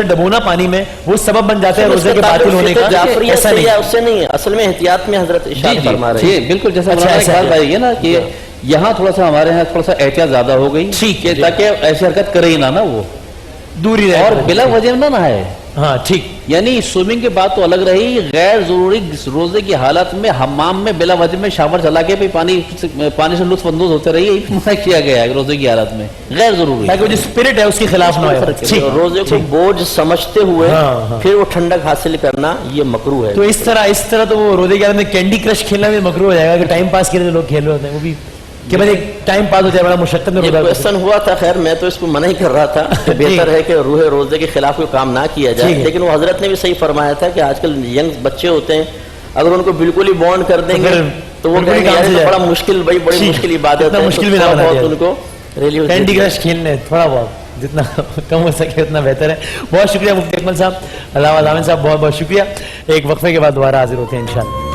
डबोना पानी में वो सबब बन जाता है रोजे के बातिल होने का, ऐसा नहीं है, उससे नहीं है। असल में एहतियात में हजरत इरशाद फरमा रहे हैं, बिल्कुल जैसा अच्छा, ऐसा है। भाई है ना कि यहाँ थोड़ा सा हमारे यहाँ थोड़ा सा एहतियात ज्यादा हो गई, ठीक है, ताकि ऐसी हरकत करे ही ना वो दूर ही रहे और बिला वजह ना नहाए। हाँ ठीक, यानी स्विमिंग की बात तो अलग रही, गैर जरूरी रोजे की हालत में हमाम में बिला वजह में शावर चला के पानी से लुत्फ अंदोज होते रहिए, मना किया गया है रोजे की हालत में गैर जरूरी, ताकि वो जो स्पिरिट है उसके खिलाफ ना हो। ठीक, रोजे को बोझ समझते हुए फिर वो ठंडक हासिल करना ये मकरूह है। तो इस तरह तो वो रोजे की हालत में कैंडी क्रश खेलना भी मकरूह हो जाएगा कि टाइम पास के लिए लोग खेल रहे होते हैं, वो भी कि भाई एक टाइम पास हो जाए, बड़ा मुशक्कत में रोजा। क्वेश्चन हुआ था, खैर मैं तो इसको मना ही कर रहा था कि बेहतर है कि रूहे रोजे के खिलाफ कोई काम ना किया जाए, लेकिन वो हजरत ने भी सही फरमाया था कि आजकल यंग बच्चे होते हैं, अगर उनको बिल्कुल ही बॉन्ड कर देंगे तो वो कहेंगे बड़ा मुश्किल, भाई बड़ी मुश्किल इबादत है, मुश्किल भी ना उनको कैंडी क्रश खेलने थोड़ा बहुत जितना कम हो सके उतना बेहतर है। बहुत शुक्रिया मुफ्ती अकमल साहब, अल्लामा जामिन साहब, बहुत बहुत शुक्रिया। एक वक्फे के बाद दोबारा हाजिर होते हैं इंशाअल्लाह।